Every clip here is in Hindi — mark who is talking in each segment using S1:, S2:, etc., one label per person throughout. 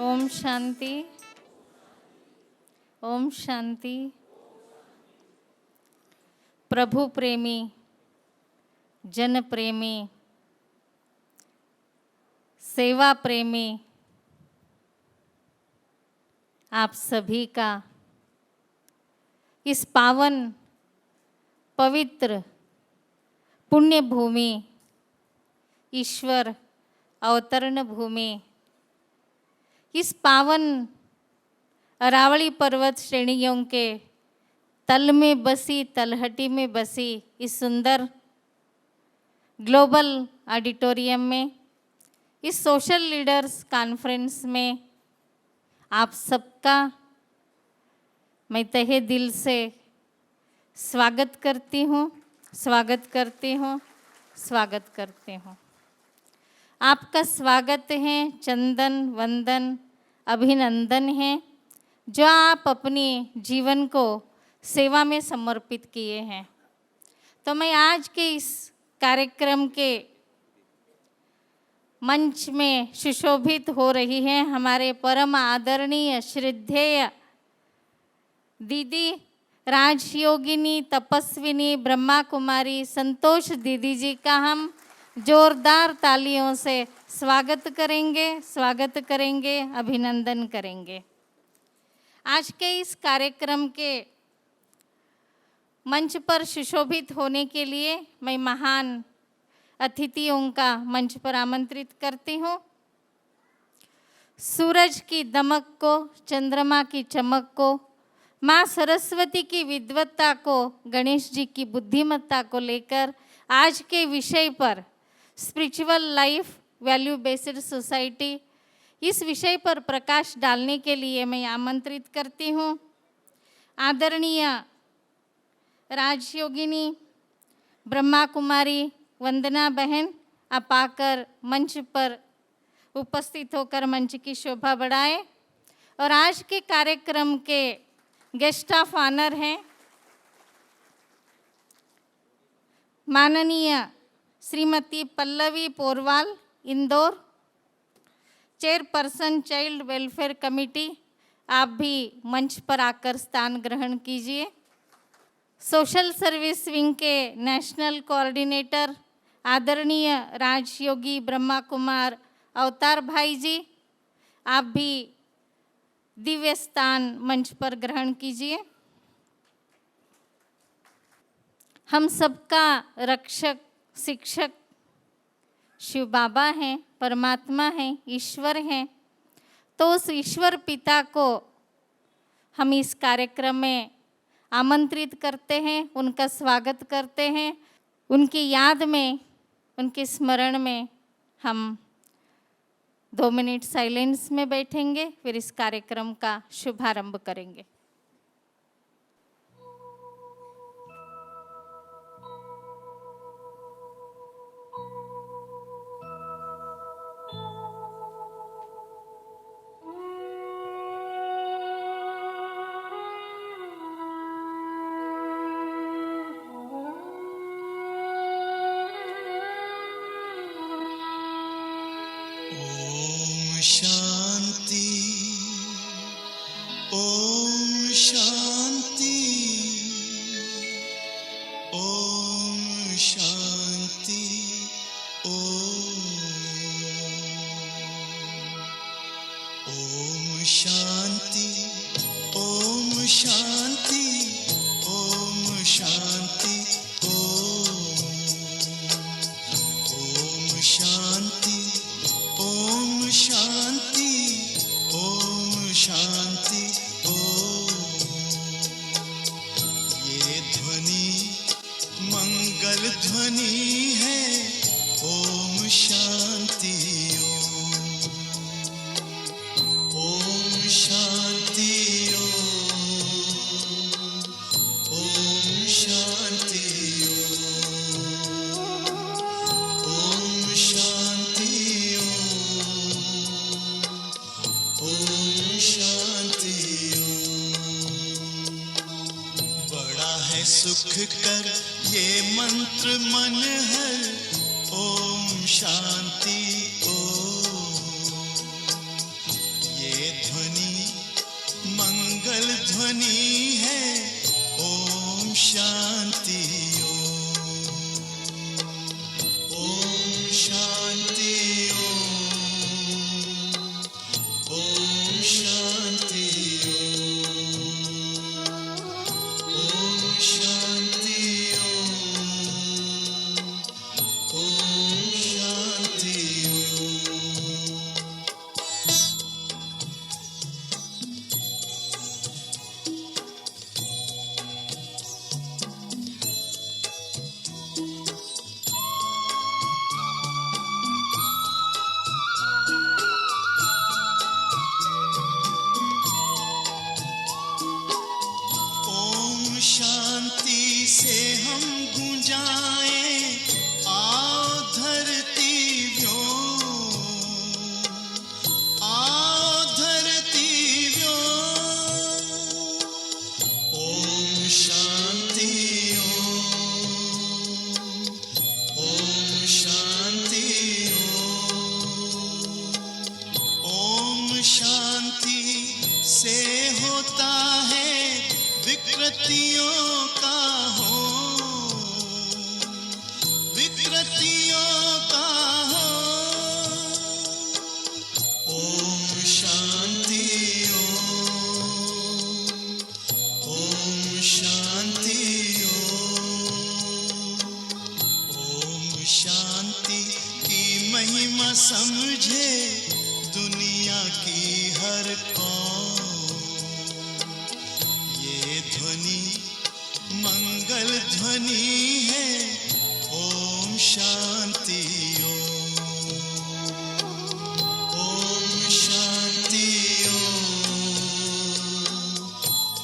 S1: ओम शांति, ओम शांति। प्रभु प्रेमी, जन प्रेमी, सेवा प्रेमी आप सभी का इस पावन पवित्र पुण्य भूमि, ईश्वर अवतरण भूमि, इस पावन अरावली पर्वत श्रेणियों के तल में बसी, तलहटी में बसी इस सुंदर ग्लोबल ऑडिटोरियम में, इस सोशल लीडर्स कॉन्फ्रेंस में आप सबका मैं तहे दिल से स्वागत करती हूँ, स्वागत करती हूँ, स्वागत करती हूँ। आपका स्वागत है, चंदन वंदन अभिनंदन है जो आप अपने जीवन को सेवा में समर्पित किए हैं। तो मैं आज के इस कार्यक्रम के मंच में सुशोभित हो रही है हमारे परम आदरणीय श्रद्धेय दीदी राजयोगिनी तपस्विनी ब्रह्मा कुमारी संतोष दीदी जी का हम जोरदार तालियों से स्वागत करेंगे, अभिनंदन करेंगे। आज के इस कार्यक्रम के मंच पर सुशोभित होने के लिए मैं महान अतिथियों का मंच पर आमंत्रित करती हूँ। सूरज की दमक को, चंद्रमा की चमक को, माँ सरस्वती की विद्वत्ता को, गणेश जी की बुद्धिमत्ता को लेकर आज के विषय पर spiritual life value based society, इस विषय पर प्रकाश डालने के लिए मैं आमंत्रित करती हूँ आदरणीय राजयोगिनी ब्रह्मा कुमारी वंदना बहन। आप आकर मंच पर उपस्थित होकर मंच की शोभा बढ़ाएं। और आज के कार्यक्रम के गेस्ट ऑफ ऑनर हैं माननीय Shrimati Pallavi Porwal, Indore, chairperson child welfare committee. आप भी मंच पर आकर स्थान ग्रहण कीजिए। सोशल सर्विस विंग के नेशनल कोऑर्डिनेटर आदरणीय राजयोगी ब्रह्मा कुमार अवतार भाई जी, आप भी दिव्य स्थान मंच पर ग्रहण कीजिए। हम सबका रक्षक, शिक्षक शिव बाबा हैं, परमात्मा हैं, ईश्वर हैं। तो उस ईश्वर पिता को हम इस कार्यक्रम में आमंत्रित करते हैं, उनका स्वागत करते हैं। उनकी याद में, उनके स्मरण में हम 2 मिनट साइलेंस में बैठेंगे, फिर इस कार्यक्रम का शुभारंभ करेंगे।
S2: शांति, ओम शांति, ओम शांति, ओम शांति, ओम शांति, ओम शांति, ओम शांति, ओम शांति, ओम शांति, ये ध्वनि मंगल ध्वनि है। ओम शांति, ओम शांति। सुख कर ये मंत्र मन हर ओम शांति ओम। ये ध्वनि मंगल ध्वनि है ओम शांति ओम शांति ओम शांति ओम शांति ओम शांति। ओम शांति से हम गूंजाएं आओ धरती व्योम, आओ धरती व्योम। ओम शांति ओम शांति ओम शांति से होता है विकृतियों का हो, विकृतियों का हो। ओम शांति ओम शांति ओम शांति की महिमा समझे दुनिया की हर कौम। ये ध्वनि मंगल ध्वनि है ओम शांति ओम शांति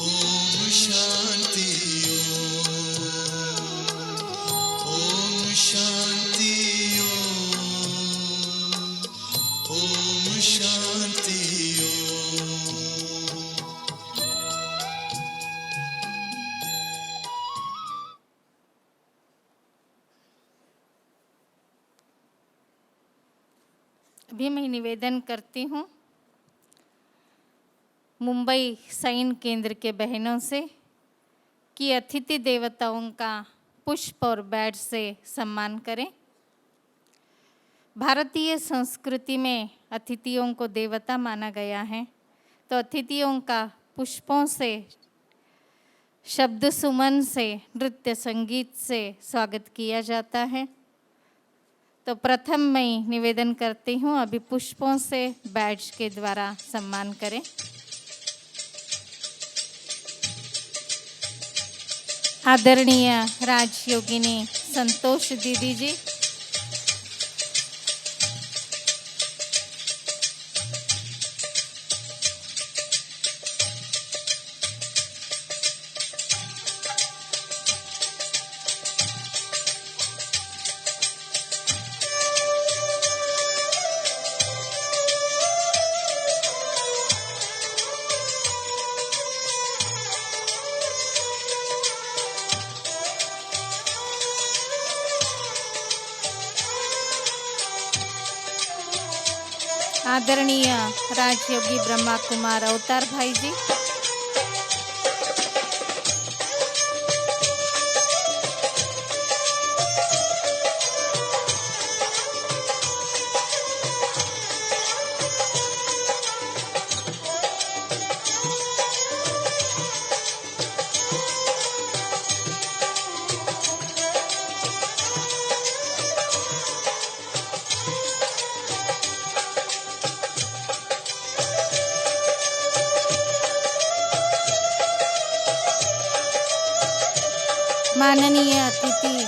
S2: ओम शांति ओम शांति ओम शांति।
S1: अभी मैं निवेदन करती हूँ मुंबई सैन केंद्र के बहनों से कि अतिथि देवताओं का पुष्प और बैज से सम्मान करें। भारतीय संस्कृति में अतिथियों को देवता माना गया है, तो अतिथियों का पुष्पों से, शब्द सुमन से, नृत्य संगीत से स्वागत किया जाता है। तो प्रथम मैं निवेदन करती हूँ अभी पुष्पों से बैज के द्वारा सम्मान करें। आदरणीय राजयोगिनी संतोष दीदी जी, आदरणीय राजयोगी ब्रह्मा कुमार अवतार भाई जी, माननीय अतिथि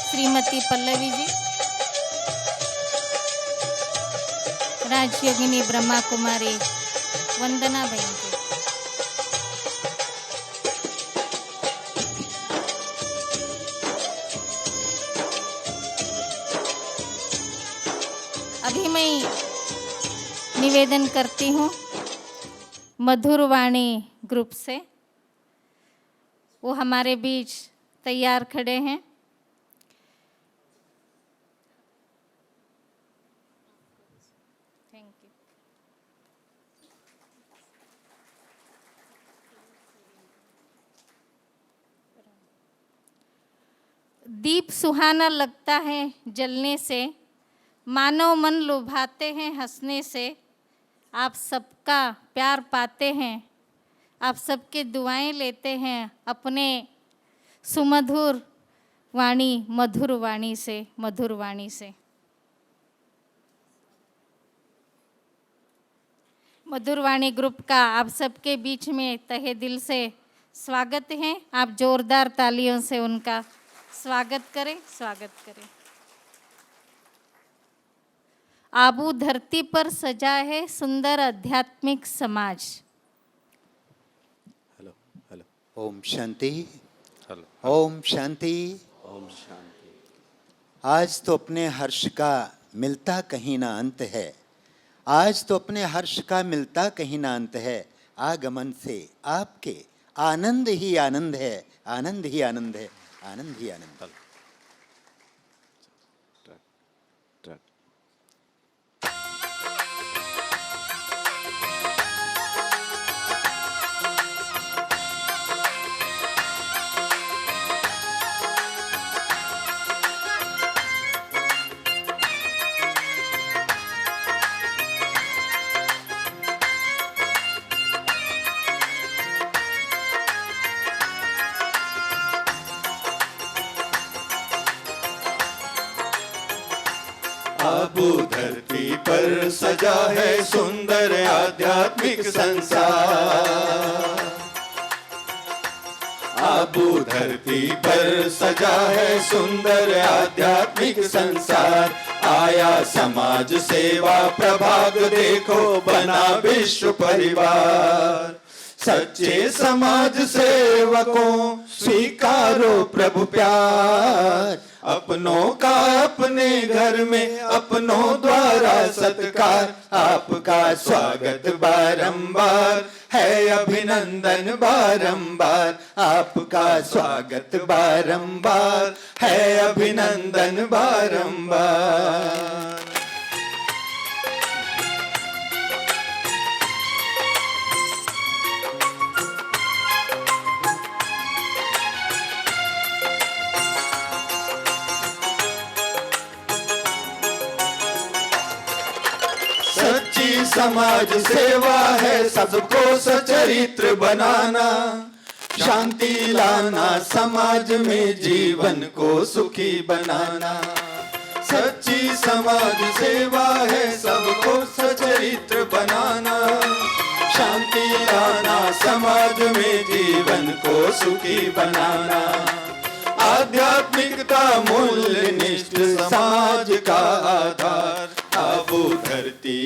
S1: श्रीमती पल्लवी जी, राजयोगिनी ब्रह्मा कुमारी वंदना बहन जी, अभी मैं निवेदन करती हूँ मधुरवाणी ग्रुप से। वो हमारे बीच तैयार खड़े हैं। Thank you. दीप सुहाना लगता है जलने से, मानव मन लुभाते हैं हंसने से। आप सबका प्यार पाते हैं, आप सबके दुआएं लेते हैं अपने सुमधुर वाणी, मधुर वाणी से, मधुर वाणी से। मधुर वाणी ग्रुप का आप सबके बीच में तहे दिल से स्वागत है। आप जोरदार तालियों से उनका स्वागत करें, स्वागत करें। आबू धरती पर सजा है सुंदर आध्यात्मिक समाज।
S3: Hello hello. ओम शांति।
S4: हेलो।
S3: ओम शांति।
S4: ओम शांति।
S3: आज तो अपने हर्ष का मिलता कहीं ना अंत है, आज तो अपने हर्ष का मिलता कहीं ना अंत है। आगमन से आपके आनंद ही आनंद है, आनंद ही आनंद है, आनंद ही आनंद।
S4: Truck truck.
S5: आबू धरती पर सजा है सुंदर आध्यात्मिक संसार। आबू धरती पर सजा है सुंदर आध्यात्मिक संसार। आया समाज सेवा प्रभाग देखो बना विश्व परिवार। सच्चे समाज सेवकों स्वीकारो प्रभु प्यार। अपनों का अपने घर में अपनों द्वारा सत्कार। आपका स्वागत बारंबार है, अभिनंदन बारंबार। आपका स्वागत बारंबार है, अभिनंदन बारंबार। सच्ची समाज सेवा है सबको सचरित्र बनाना। शांति लाना समाज में जीवन को सुखी बनाना। सच्ची समाज सेवा है सबको सचरित्र बनाना। शांति लाना समाज में जीवन को सुखी बनाना। आध्यात्मिकता मूल्य निष्ठ समाज का आधार। आबू धरती,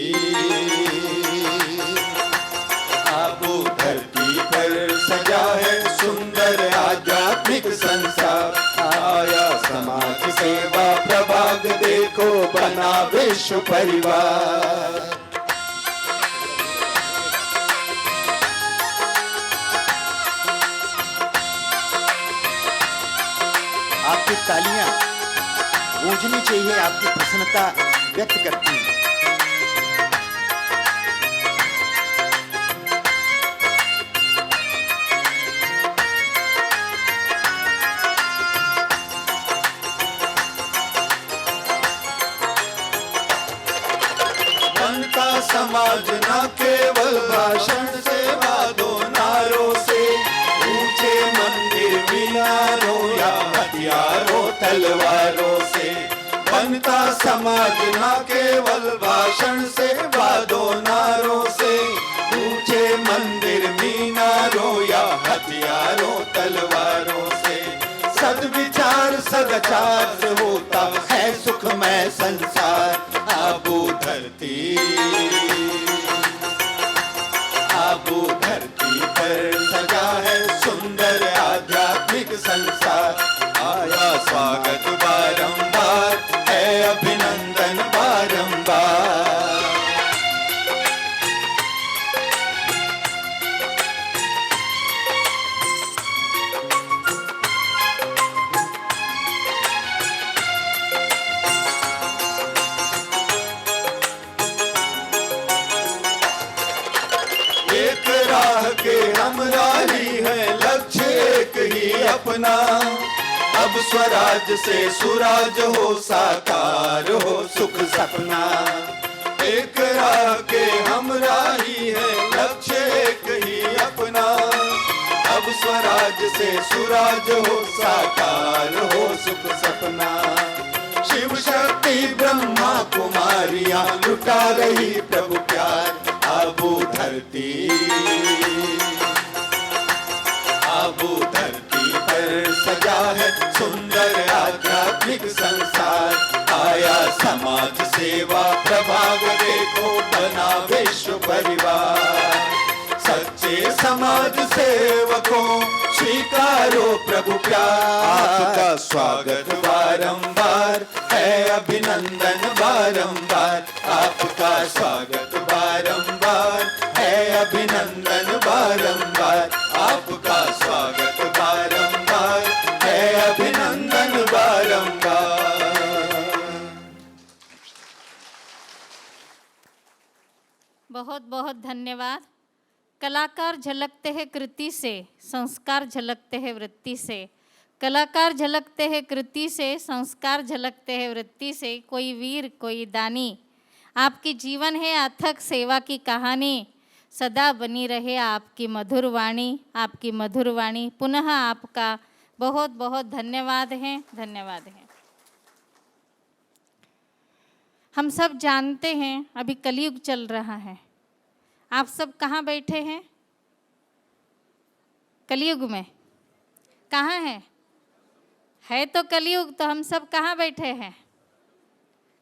S5: आबू धरती पर सजा है सुंदर आध्यात्मिक संसार। आया समाज सेवा प्रभाग देखो बना विश्व परिवार।
S3: आपकी तालियां गूंजनी चाहिए, आपकी प्रसन्नता व्यक्त करती हैं।
S5: बनता समाज न केवल भाषण से वादों नारों से। ऊंचे मंदिर मीनारों या हथियारों तलवारों से। बनता समाज न केवल भाषण से वादों नारों से। ऊंचे मंदिर मीनारों या हथियारों तलवारों से। सद्विचार सदाचार से होता है सुखमय संसार। आबू धरती, आबू धरती पर सजा है सुंदर आध्यात्मिक संसार। आया स्वागत बारंबार है, अभिनंदन बारंबार। हमरा ही है लक्ष्य एक ही अपना। अब स्वराज से सुराज हो, साकार हो सुख सपना। एक राह के हमरा ही है लक्ष्य एक ही अपना। अब स्वराज से सुराज हो, साकार हो सुख सपना। शिव शक्ति ब्रह्मा कुमारियां लुटा रही प्रभु प्यार। आबू धरती पर सजा है सुंदर आध्यात्मिक संसार। आया समाज सेवा प्रभाग देखो, बना विश्व परिवार। सच्चे समाज सेवकों स्वीकारो प्रभु प्यार। आपका स्वागत बारंबार है, अभिनंदन बारंबार। आपका स्वागत बारंबार है, अभिनंदन बारंबार। आपका स्वागत बारंबार है, अभिनंदन बारंबार।
S1: बहुत बहुत धन्यवाद। कलाकार झलकते हैं कृति से, संस्कार झलकते हैं वृत्ति से। कलाकार झलकते हैं कृति से, संस्कार झलकते हैं वृत्ति से। कोई वीर कोई दानी, आपकी जीवन है अथक सेवा की कहानी। सदा बनी रहे आपकी मधुर वाणी, आपकी मधुर वाणी। पुनः आपका बहुत बहुत धन्यवाद है, धन्यवाद है। हम सब जानते हैं अभी कलयुग चल रहा है। आप सब कहाँ बैठे हैं? कलयुग में। कहाँ है तो कलयुग, तो हम सब कहाँ बैठे हैं?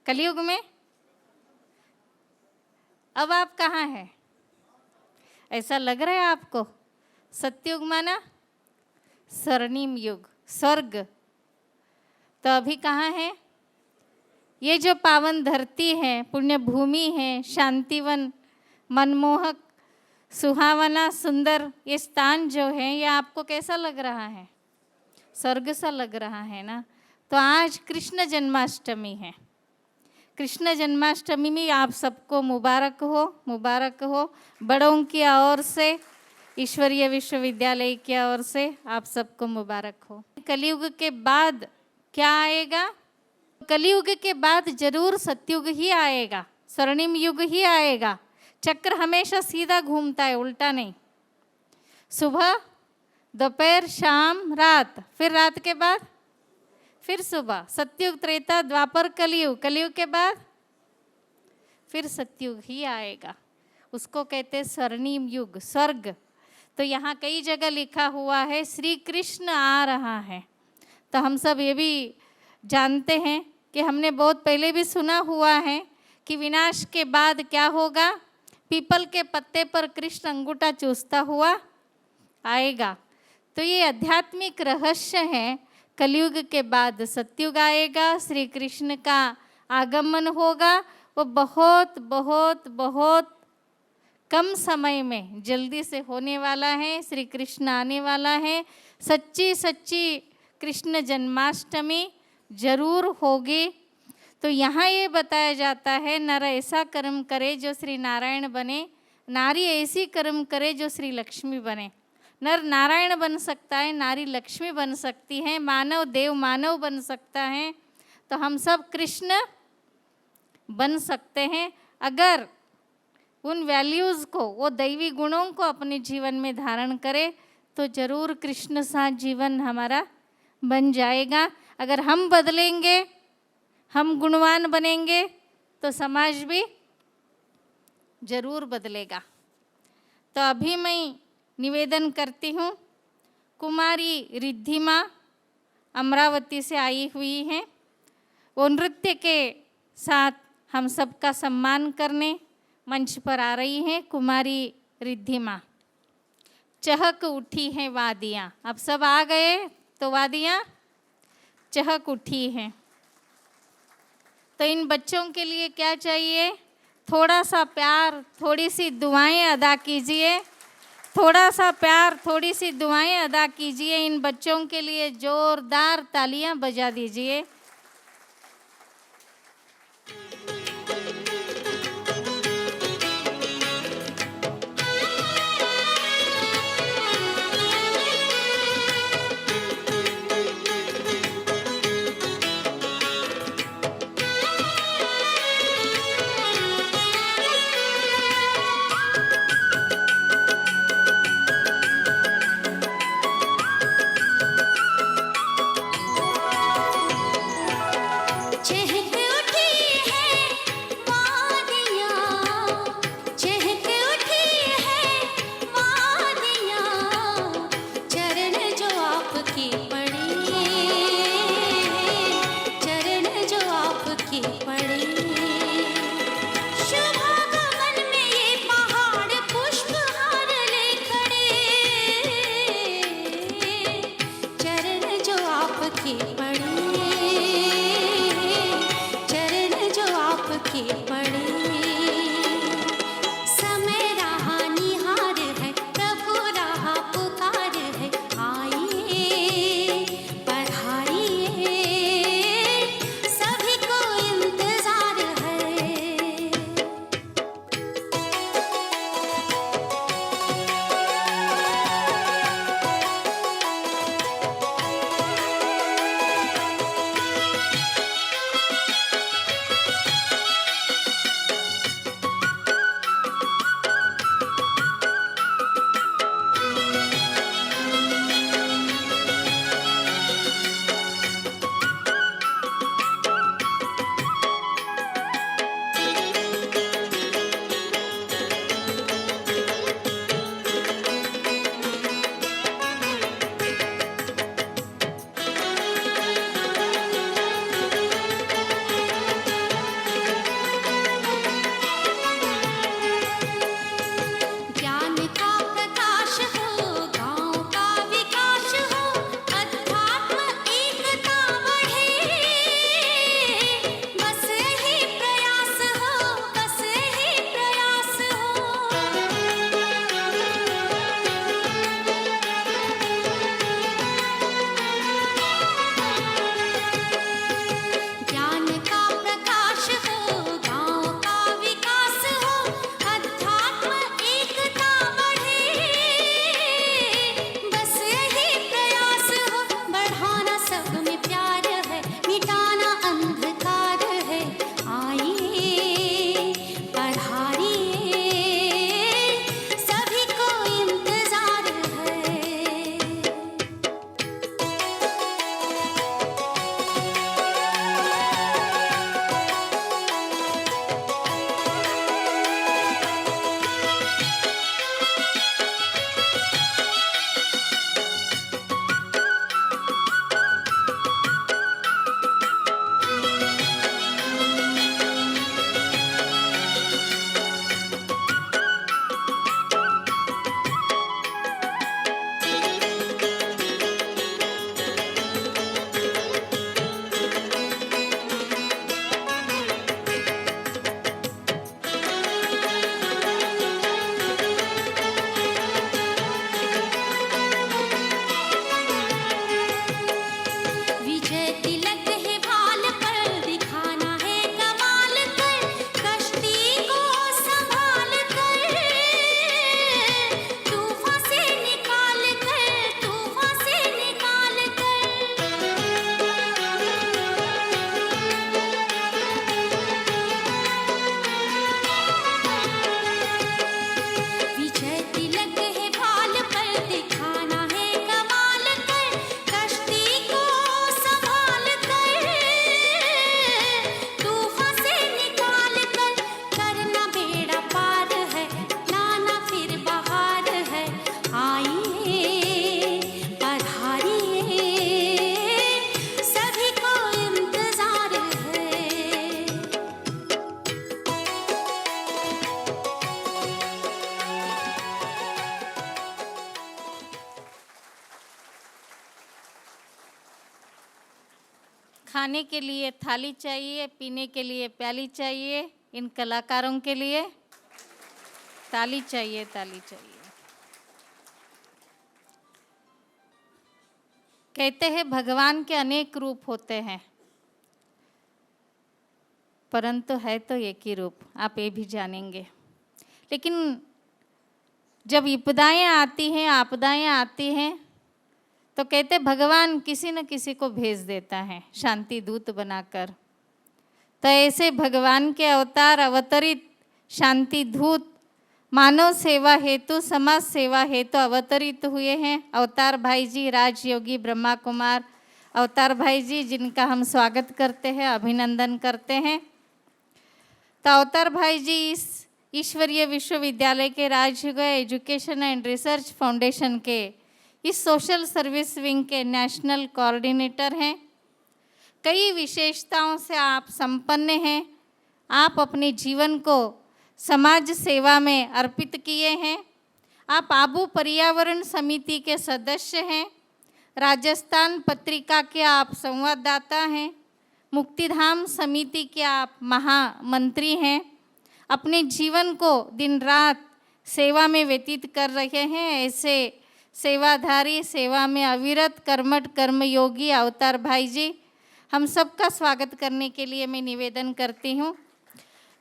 S1: कलयुग में। अब आप कहाँ हैं? ऐसा लग रहा है आपको? सत्युग माना स्वर्णिम युग, स्वर्ग। तो अभी कहाँ है? ये जो पावन धरती है, पुण्य भूमि है, शांतिवन, मनमोहक, सुहावना, सुंदर ये स्थान जो है, ये आपको कैसा लग रहा है? स्वर्ग सा लग रहा है ना। तो आज कृष्ण जन्माष्टमी है। कृष्ण जन्माष्टमी में आप सबको मुबारक हो, मुबारक हो। बड़ों की ओर से, ईश्वरीय विश्वविद्यालय की ओर से आप सबको मुबारक हो। कलयुग के बाद क्या आएगा? कलयुग के बाद जरूर सतयुग ही आएगा, स्वर्णिम युग ही आएगा। चक्र हमेशा सीधा घूमता है, उल्टा नहीं। सुबह, दोपहर, शाम, रात, फिर रात के बाद फिर सुबह। सतयुग, त्रेता, द्वापर, कलयुग। कलयुग के बाद फिर सतयुग ही आएगा। उसको कहते हैं स्वर्णिम युग, स्वर्ग। तो यहाँ कई जगह लिखा हुआ है श्री कृष्ण आ रहा है। तो हम सब ये भी जानते हैं कि हमने बहुत पहले भी सुना हुआ है कि विनाश के बाद क्या होगा? पीपल के पत्ते पर कृष्ण अंगूठा चूसता हुआ आएगा। तो ये आध्यात्मिक रहस्य है। कलयुग के बाद सतयुग आएगा, श्री कृष्ण का आगमन होगा। वो बहुत बहुत बहुत कम समय में जल्दी से होने वाला है। श्री कृष्ण आने वाला है। सच्ची सच्ची कृष्ण जन्माष्टमी जरूर होगी। तो यहाँ ये बताया जाता है, नर ऐसा कर्म करे जो श्री नारायण बने, नारी ऐसी कर्म करे जो श्री लक्ष्मी बने। नर नारायण बन सकता है, नारी लक्ष्मी बन सकती है, मानव देव मानव बन सकता है। तो हम सब कृष्ण बन सकते हैं अगर उन वैल्यूज़ को, वो दैवी गुणों को अपने जीवन में धारण करें, तो जरूर कृष्ण सा जीवन हमारा बन जाएगा। अगर हम बदलेंगे, हम गुणवान बनेंगे, तो समाज भी जरूर बदलेगा। तो अभी मैं निवेदन करती हूँ, कुमारी रिद्धिमा अमरावती से आई हुई हैं। वो नृत्य के साथ हम सबका सम्मान करने मंच पर आ रही हैं। कुमारी रिद्धिमा। चहक उठी हैं वादियाँ। अब सब आ गए तो वादियाँ चहक उठी हैं। तो इन बच्चों के लिए क्या चाहिए? थोड़ा सा प्यार, थोड़ी सी दुआएं अदा कीजिए। थोड़ा सा प्यार, थोड़ी सी दुआएं अदा कीजिए। इन बच्चों के लिए जोरदार तालियां बजा दीजिए। खाने के लिए थाली चाहिए, पीने के लिए प्याली चाहिए। इन कलाकारों के लिए ताली चाहिए, ताली चाहिए। कहते हैं भगवान के अनेक रूप होते हैं, परंतु है तो एक ही रूप, आप ये भी जानेंगे। लेकिन जब विपदाएं आती हैं, आपदाएं आती हैं, तो कहते भगवान किसी न किसी को भेज देता है शांति दूत बनाकर। तो ऐसे भगवान के अवतार अवतरित शांति दूत मानव सेवा हेतु, समाज सेवा हेतु अवतरित हुए हैं। अवतार भाई जी, राजयोगी ब्रह्मा कुमार अवतार भाई जी, जिनका हम स्वागत करते हैं, अभिनंदन करते हैं। तो अवतार भाई जी इस ईश्वरीय विश्वविद्यालय के राजयोग एजुकेशन एंड रिसर्च फाउंडेशन के इस सोशल सर्विस विंग के नेशनल कोऑर्डिनेटर हैं। कई विशेषताओं से आप संपन्न हैं। आप अपने जीवन को समाज सेवा में अर्पित किए हैं। आप आबू पर्यावरण समिति के सदस्य हैं। राजस्थान पत्रिका के आप संवाददाता हैं। मुक्तिधाम समिति के आप महामंत्री हैं। अपने जीवन को दिन रात सेवा में व्यतीत कर रहे हैं। ऐसे सेवाधारी, सेवा में अविरत कर्मठ कर्मयोगी अवतार भाई जी, हम सबका स्वागत करने के लिए मैं निवेदन करती हूँ।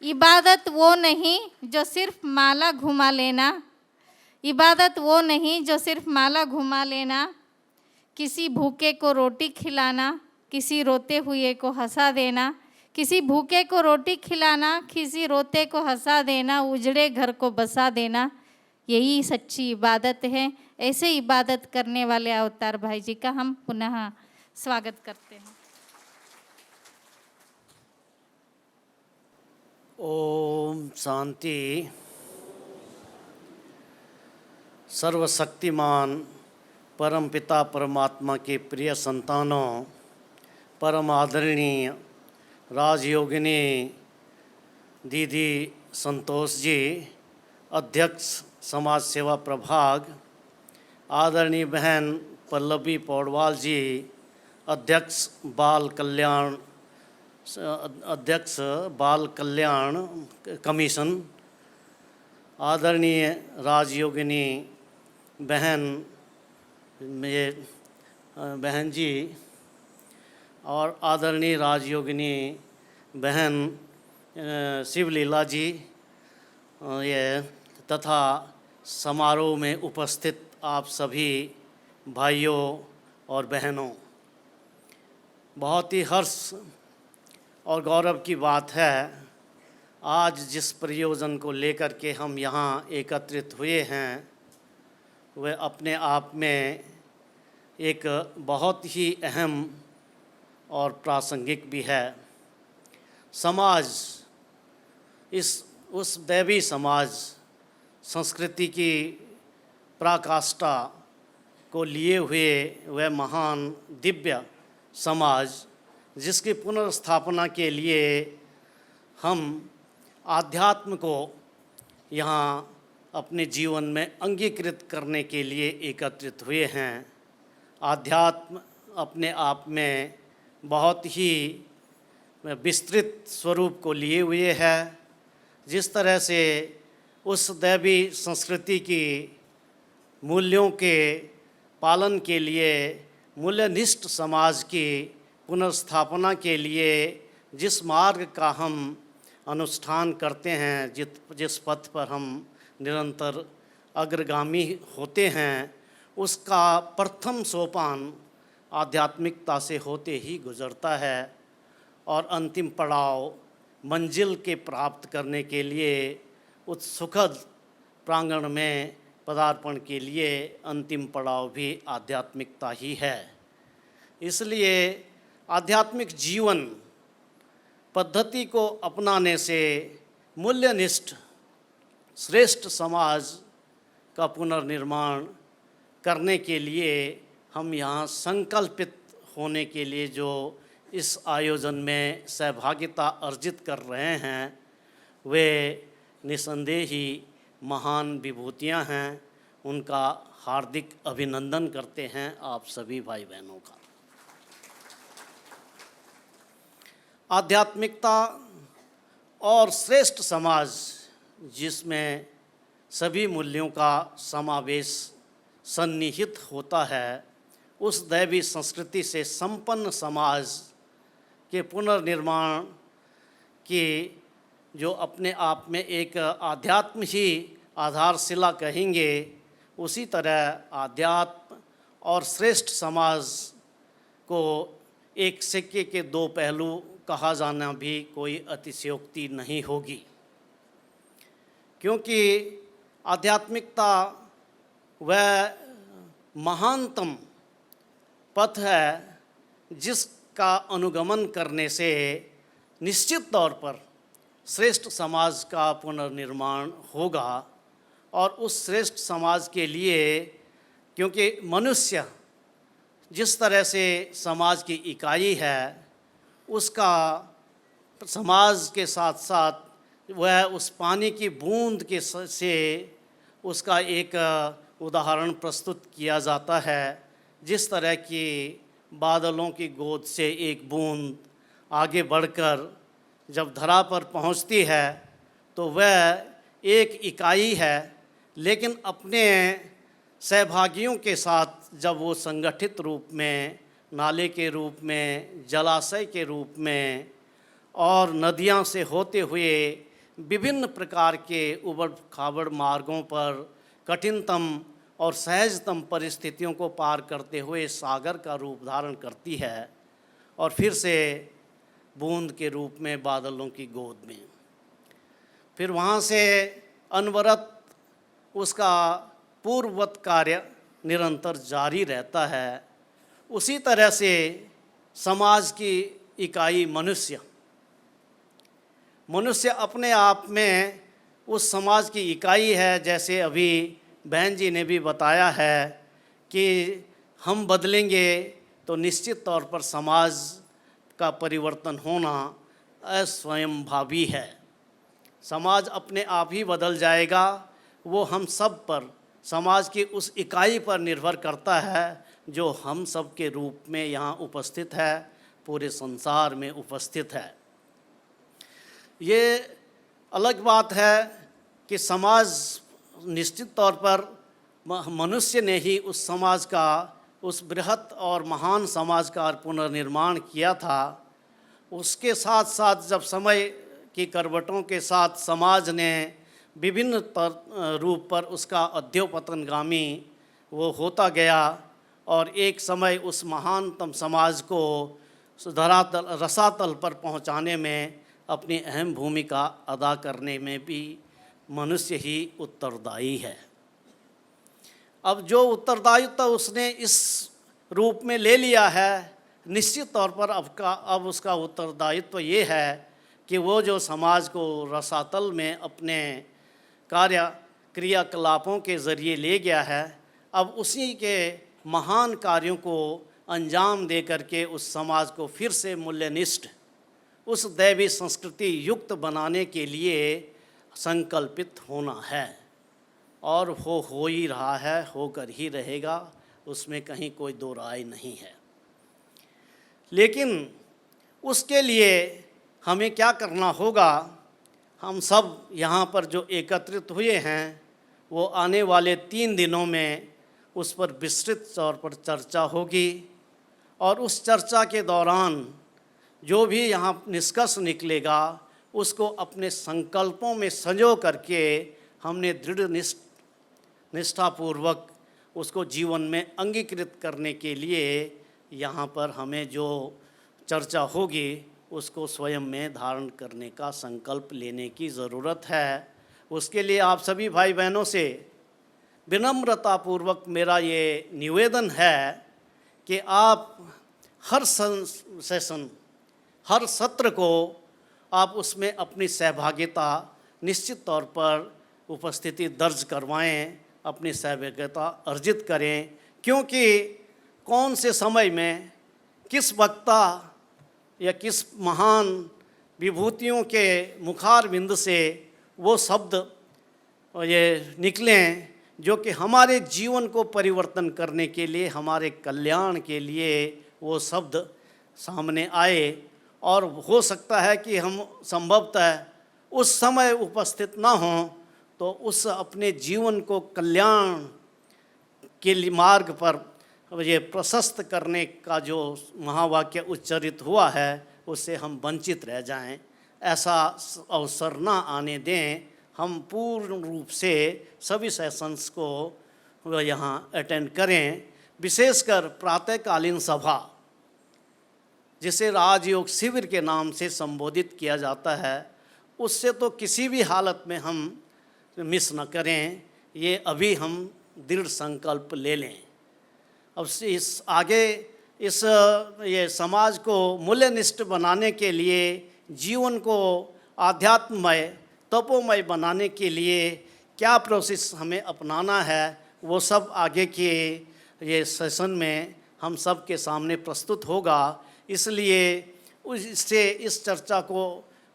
S1: इबादत वो नहीं जो सिर्फ माला घुमा लेना, इबादत वो नहीं जो सिर्फ माला घुमा लेना, किसी भूखे को रोटी खिलाना, किसी रोते हुए को हंसा देना, किसी भूखे को रोटी खिलाना, किसी रोते को हंसा देना, उजड़े घर को बसा देना, यही सच्ची इबादत है। ऐसे इबादत करने वाले अवतार भाई जी का हम पुनः स्वागत करते हैं।
S6: ओम शांति। सर्वशक्तिमान परम पिता परमात्मा के प्रिय संतानों, परम आदरणीय राजयोगिनी दीदी संतोष जी, अध्यक्ष समाज सेवा प्रभाग, आदरणीय बहन पल्लवी पौडवाल जी, अध्यक्ष बाल कल्याण कमीशन, आदरणीय राजयोगिनी बहन जी और आदरणीय राजयोगिनी बहन शिवलीला जी, ये तथा समारोह में उपस्थित आप सभी भाइयों और बहनों, बहुत ही हर्ष और गौरव की बात है आज जिस प्रयोजन को लेकर के हम यहाँ एकत्रित हुए हैं वह अपने आप में एक बहुत ही अहम और प्रासंगिक भी है। समाज, उस दैवी समाज संस्कृति की पराकाष्ठा को लिए हुए वह महान दिव्य समाज जिसकी पुनर्स्थापना के लिए हम आध्यात्म को यहाँ अपने जीवन में अंगीकृत करने के लिए एकत्रित हुए हैं। आध्यात्म अपने आप में बहुत ही विस्तृत स्वरूप को लिए हुए है। जिस तरह से उस दैवी संस्कृति की मूल्यों के पालन के लिए, मूल्यनिष्ठ समाज की पुनर्स्थापना के लिए जिस मार्ग का हम अनुष्ठान करते हैं, जिस पथ पर हम निरंतर अग्रगामी होते हैं, उसका प्रथम सोपान आध्यात्मिकता से होते ही गुजरता है और अंतिम पड़ाव मंजिल के प्राप्त करने के लिए उस सुखद प्रांगण में पदार्पण के लिए अंतिम पड़ाव भी आध्यात्मिकता ही है। इसलिए आध्यात्मिक जीवन पद्धति को अपनाने से मूल्यनिष्ठ श्रेष्ठ समाज का पुनर्निर्माण करने के लिए हम यहाँ संकल्पित होने के लिए जो इस आयोजन में सहभागिता अर्जित कर रहे हैं वे निसंदेह ही महान विभूतियाँ हैं। उनका हार्दिक अभिनंदन करते हैं आप सभी भाई बहनों का। आध्यात्मिकता और श्रेष्ठ समाज जिसमें सभी मूल्यों का समावेश सन्निहित होता है, उस दैवी संस्कृति से संपन्न समाज के पुनर्निर्माण की जो अपने आप में एक आध्यात्म ही आधारशिला कहेंगे, उसी तरह आध्यात्म और श्रेष्ठ समाज को एक सिक्के के दो पहलू कहा जाना भी कोई अतिशयोक्ति नहीं होगी, क्योंकि आध्यात्मिकता वह महानतम पथ है जिसका अनुगमन करने से निश्चित तौर पर श्रेष्ठ समाज का पुनर्निर्माण होगा। और उस श्रेष्ठ समाज के लिए, क्योंकि मनुष्य जिस तरह से समाज की इकाई है, उसका समाज के साथ साथ वह उस पानी की बूंद के से उसका एक उदाहरण प्रस्तुत किया जाता है। जिस तरह की बादलों की गोद से एक बूंद आगे बढ़कर जब धरा पर पहुंचती है तो वह एक इकाई है, लेकिन अपने सहभागियों के साथ जब वो संगठित रूप में, नाले के रूप में, जलाशय के रूप में और नदियां से होते हुए विभिन्न प्रकार के उबड़ खाबड़ मार्गों पर कठिनतम और सहजतम परिस्थितियों को पार करते हुए सागर का रूप धारण करती है और फिर से बूंद के रूप में बादलों की गोद में, फिर वहाँ से अनवरत उसका पूर्ववत कार्य निरंतर जारी रहता है। उसी तरह से समाज की इकाई मनुष्य अपने आप में उस समाज की इकाई है। जैसे अभी बहन जी ने भी बताया है कि हम बदलेंगे तो निश्चित तौर पर समाज का परिवर्तन होना अस्वयंभावी है। समाज अपने आप ही बदल जाएगा, वो हम सब पर, समाज की उस इकाई पर निर्भर करता है जो हम सब के रूप में यहाँ उपस्थित है, पूरे संसार में उपस्थित है। ये अलग बात है कि समाज निश्चित तौर पर मनुष्य ने ही उस समाज का, उस बृहत और महान समाज का पुनर्निर्माण किया था। उसके साथ साथ जब समय की करवटों के साथ समाज ने विभिन्न रूप पर उसका अध्योपतनगामी वो होता गया और एक समय उस महानतम समाज को धरातल रसातल पर पहुंचाने में अपनी अहम भूमिका अदा करने में भी मनुष्य ही उत्तरदायी है। अब जो उत्तरदायित्व उसने इस रूप में ले लिया है, निश्चित तौर पर अब उसका उत्तरदायित्व ये है कि वो जो समाज को रसातल में अपने क्रियाकलापों के ज़रिए ले गया है, अब उसी के महान कार्यों को अंजाम दे करके उस समाज को फिर से मूल्यनिष्ठ, उस दैवी संस्कृति युक्त बनाने के लिए संकल्पित होना है। और हो ही रहा है, होकर ही रहेगा, उसमें कहीं कोई दो राय नहीं है। लेकिन उसके लिए हमें क्या करना होगा? हम सब यहाँ पर जो एकत्रित हुए हैं, वो आने वाले 3 दिनों में उस पर विस्तृत तौर पर चर्चा होगी और उस चर्चा के दौरान जो भी यहाँ निष्कर्ष निकलेगा उसको अपने संकल्पों में संजो करके हमने दृढ़ निष्ठापूर्वक उसको जीवन में अंगीकृत करने के लिए यहाँ पर हमें जो चर्चा होगी उसको स्वयं में धारण करने का संकल्प लेने की ज़रूरत है। उसके लिए आप सभी भाई बहनों से विनम्रतापूर्वक मेरा ये निवेदन है कि आप हर सेशन, हर सत्र को आप उसमें अपनी सहभागिता निश्चित तौर पर उपस्थिति दर्ज करवाएं, अपनी सहभागिता अर्जित करें, क्योंकि कौन से समय में किस वक्ता या किस महान विभूतियों के मुखार बिंद से वो शब्द ये निकलें जो कि हमारे जीवन को परिवर्तन करने के लिए, हमारे कल्याण के लिए वो शब्द सामने आए और हो सकता है कि हम संभवतः उस समय उपस्थित ना हों, तो उस अपने जीवन को कल्याण के लिए मार्ग पर ये प्रशस्त करने का जो महावाक्य उच्चरित हुआ है उससे हम वंचित रह जाएं। ऐसा अवसर ना आने दें। हम पूर्ण रूप से सभी सेशंस को यहाँ अटेंड करें। विशेषकर प्रातःकालीन सभा, जिसे राजयोग शिविर के नाम से संबोधित किया जाता है, उससे तो किसी भी हालत में हम मिस न करें। ये अभी हम दृढ़ संकल्प ले लें। अब इस आगे इस ये समाज को मूल्यनिष्ठ बनाने के लिए, जीवन को आध्यात्ममय तपोमय बनाने के लिए क्या प्रोसेस हमें अपनाना है, वो सब आगे के ये सेशन में हम सब के सामने प्रस्तुत होगा। इसलिए इससे इस चर्चा को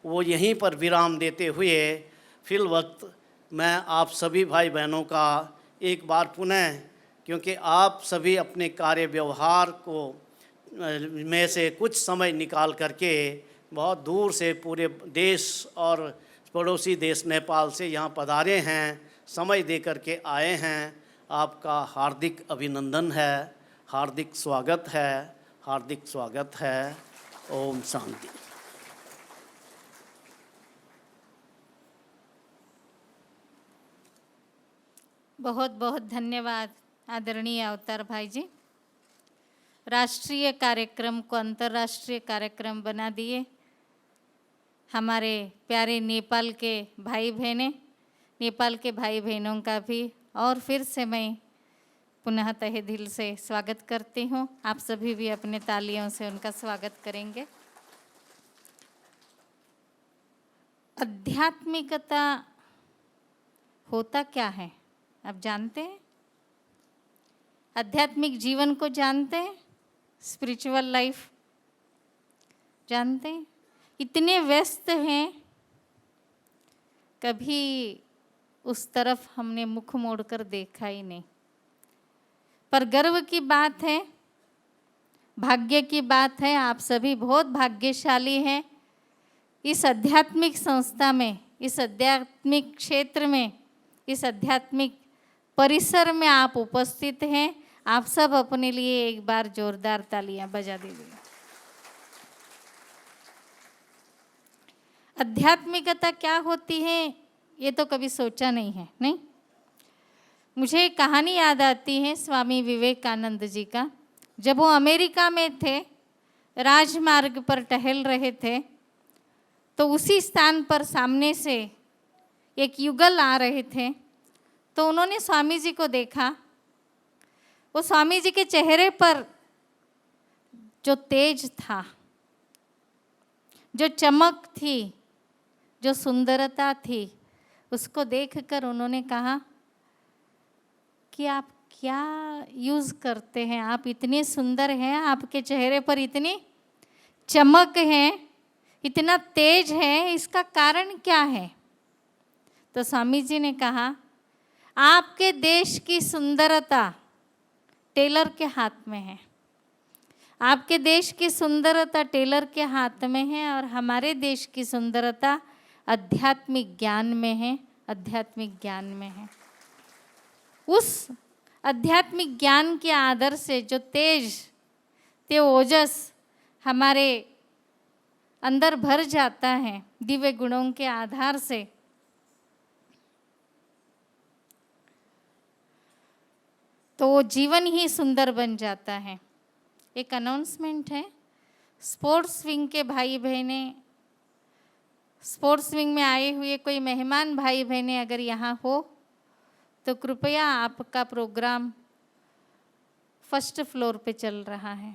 S6: वो यहीं पर विराम देते हुए फिल वक्त मैं आप सभी भाई बहनों का एक बार पुनः, क्योंकि आप सभी अपने कार्य व्यवहार को में से कुछ समय निकाल करके बहुत दूर से पूरे देश और पड़ोसी देश नेपाल से यहाँ पधारे हैं, समय दे करके आए हैं, आपका हार्दिक अभिनंदन है, हार्दिक स्वागत है, हार्दिक स्वागत है। ओम शांति।
S1: बहुत बहुत धन्यवाद आदरणीय अवतार भाई जी। राष्ट्रीय कार्यक्रम को अंतर्राष्ट्रीय कार्यक्रम बना दिए। हमारे प्यारे नेपाल के भाई बहनें, नेपाल के भाई बहनों का भी और फिर से मैं पुनः तहे दिल से स्वागत करती हूँ। आप सभी भी अपने तालियों से उनका स्वागत करेंगे। आध्यात्मिकता होता क्या है आप जानते हैं? आध्यात्मिक जीवन को जानते हैं? स्पिरिचुअल लाइफ जानते हैं? इतने व्यस्त हैं, कभी उस तरफ हमने मुख मोड़कर देखा ही नहीं। पर गर्व की बात है, भाग्य की बात है, आप सभी बहुत भाग्यशाली हैं। इस आध्यात्मिक संस्था में, इस आध्यात्मिक क्षेत्र में, इस आध्यात्मिक परिसर में आप उपस्थित हैं। आप सब अपने लिए एक बार जोरदार तालियां बजा दीजिए। आध्यात्मिकता क्या होती है ये तो कभी सोचा नहीं है, नहीं? मुझे एक कहानी याद आती है स्वामी विवेकानंद जी का। जब वो अमेरिका में थे, राजमार्ग पर टहल रहे थे, तो उसी स्थान पर सामने से एक युगल आ रहे थे। तो उन्होंने स्वामी जी को देखा। वो स्वामी जी के चेहरे पर जो तेज था, जो चमक थी, जो सुंदरता थी, उसको देखकर उन्होंने कहा कि आप क्या यूज़ करते हैं? आप इतने सुंदर हैं, आपके चेहरे पर इतनी चमक है, इतना तेज है, इसका कारण क्या है? तो स्वामी जी ने कहा, आपके देश की सुंदरता टेलर के हाथ में है। आपके देश की सुंदरता टेलर के हाथ में है और हमारे देश की सुंदरता आध्यात्मिक ज्ञान में है, आध्यात्मिक ज्ञान में है। उस आध्यात्मिक ज्ञान के आदर से जो तेज, ते ओजस हमारे अंदर भर जाता है दिव्य गुणों के आधार से, तो वो जीवन ही सुंदर बन जाता है। एक अनाउंसमेंट है, स्पोर्ट्स विंग के भाई बहने, स्पोर्ट्स विंग में आए हुए कोई मेहमान भाई बहने अगर यहाँ हो तो कृपया आपका प्रोग्राम फर्स्ट फ्लोर पे चल रहा है।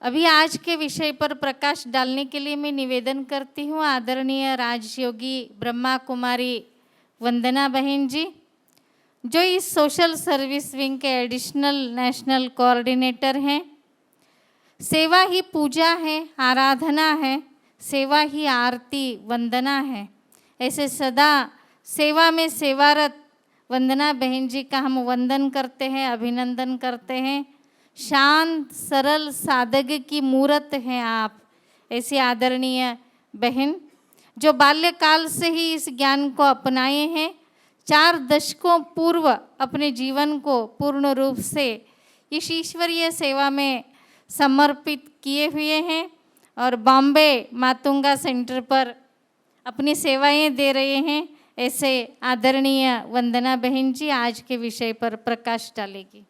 S1: अभी आज के विषय पर प्रकाश डालने के लिए मैं निवेदन करती हूँ आदरणीय राजयोगी ब्रह्मा कुमारी वंदना बहन जी, जो इस सोशल सर्विस विंग के एडिशनल नेशनल कोऑर्डिनेटर हैं। सेवा ही पूजा है, आराधना है, सेवा ही आरती वंदना है। ऐसे सदा सेवा में सेवारत वंदना बहन जी का हम वंदन करते हैं, अभिनंदन करते हैं। शांत सरल सादगी की मूरत हैं आप। ऐसी आदरणीय बहन जो बाल्यकाल से ही इस ज्ञान को अपनाए हैं, 4 दशकों पूर्व अपने जीवन को पूर्ण रूप से इस ईश्वरीय सेवा में समर्पित किए हुए हैं और बॉम्बे मातुंगा सेंटर पर अपनी सेवाएं दे रहे हैं। ऐसे आदरणीय वंदना बहन जी आज के विषय पर प्रकाश डालेगी।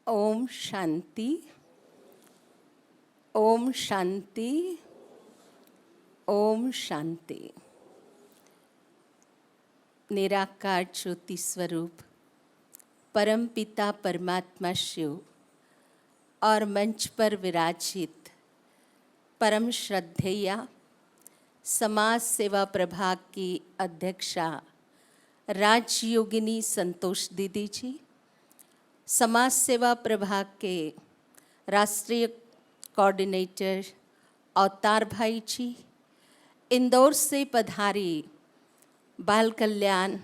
S7: ओम शांति, ओम शांति, ओम शांति। निराकार ज्योति स्वरूप परम पिता परमात्मा शिव और मंच पर विराजित परम श्रद्धेया समाज सेवा प्रभाग की अध्यक्षा राजयोगिनी संतोष दीदी जी, समाज सेवा प्रभाग के राष्ट्रीय कोऑर्डिनेटर अवतार भाई जी, इंदौर से पधारी बाल कल्याण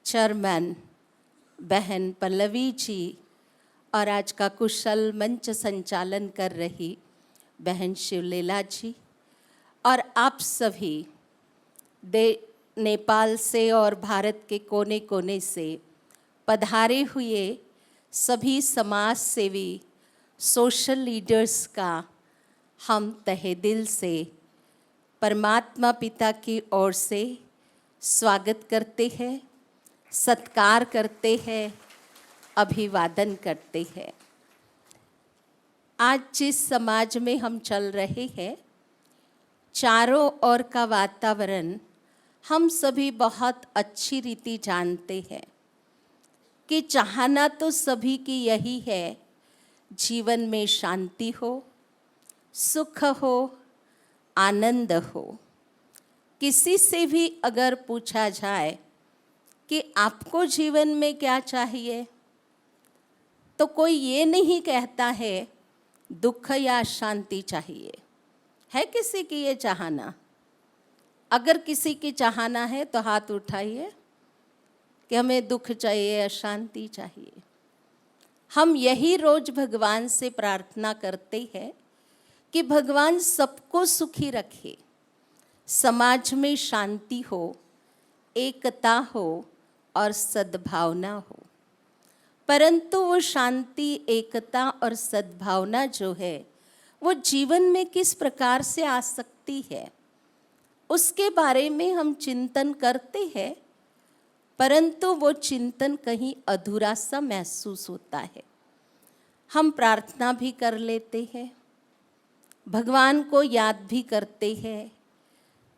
S7: चेयरमैन बहन पल्लवी जी और आज का कुशल मंच संचालन कर रही बहन शिवलीला जी और आप सभी नेपाल से और भारत के कोने कोने से पधारे हुए सभी समाज सेवी सोशल लीडर्स का हम तहे दिल से परमात्मा पिता की ओर से स्वागत करते हैं, सत्कार करते हैं, अभिवादन करते हैं। आज जिस समाज में हम चल रहे हैं, चारों ओर का वातावरण हम सभी बहुत अच्छी रीति जानते हैं कि चाहना तो सभी की यही है, जीवन में शांति हो, सुख हो, आनंद हो। किसी से भी अगर पूछा जाए कि आपको जीवन में क्या चाहिए, तो कोई ये नहीं कहता है दुख या शांति चाहिए। है किसी की ये चाहना? अगर किसी की चाहना है तो हाथ उठाइए कि हमें दुख चाहिए या शांति चाहिए। हम यही रोज भगवान से प्रार्थना करते हैं कि भगवान सबको सुखी रखे, समाज में शांति हो, एकता हो और सद्भावना हो। परंतु वो शांति, एकता और सद्भावना जो है वो जीवन में किस प्रकार से आ सकती है, उसके बारे में हम चिंतन करते हैं, परंतु वो चिंतन कहीं अधूरा सा महसूस होता है। हम प्रार्थना भी कर लेते हैं, भगवान को याद भी करते हैं,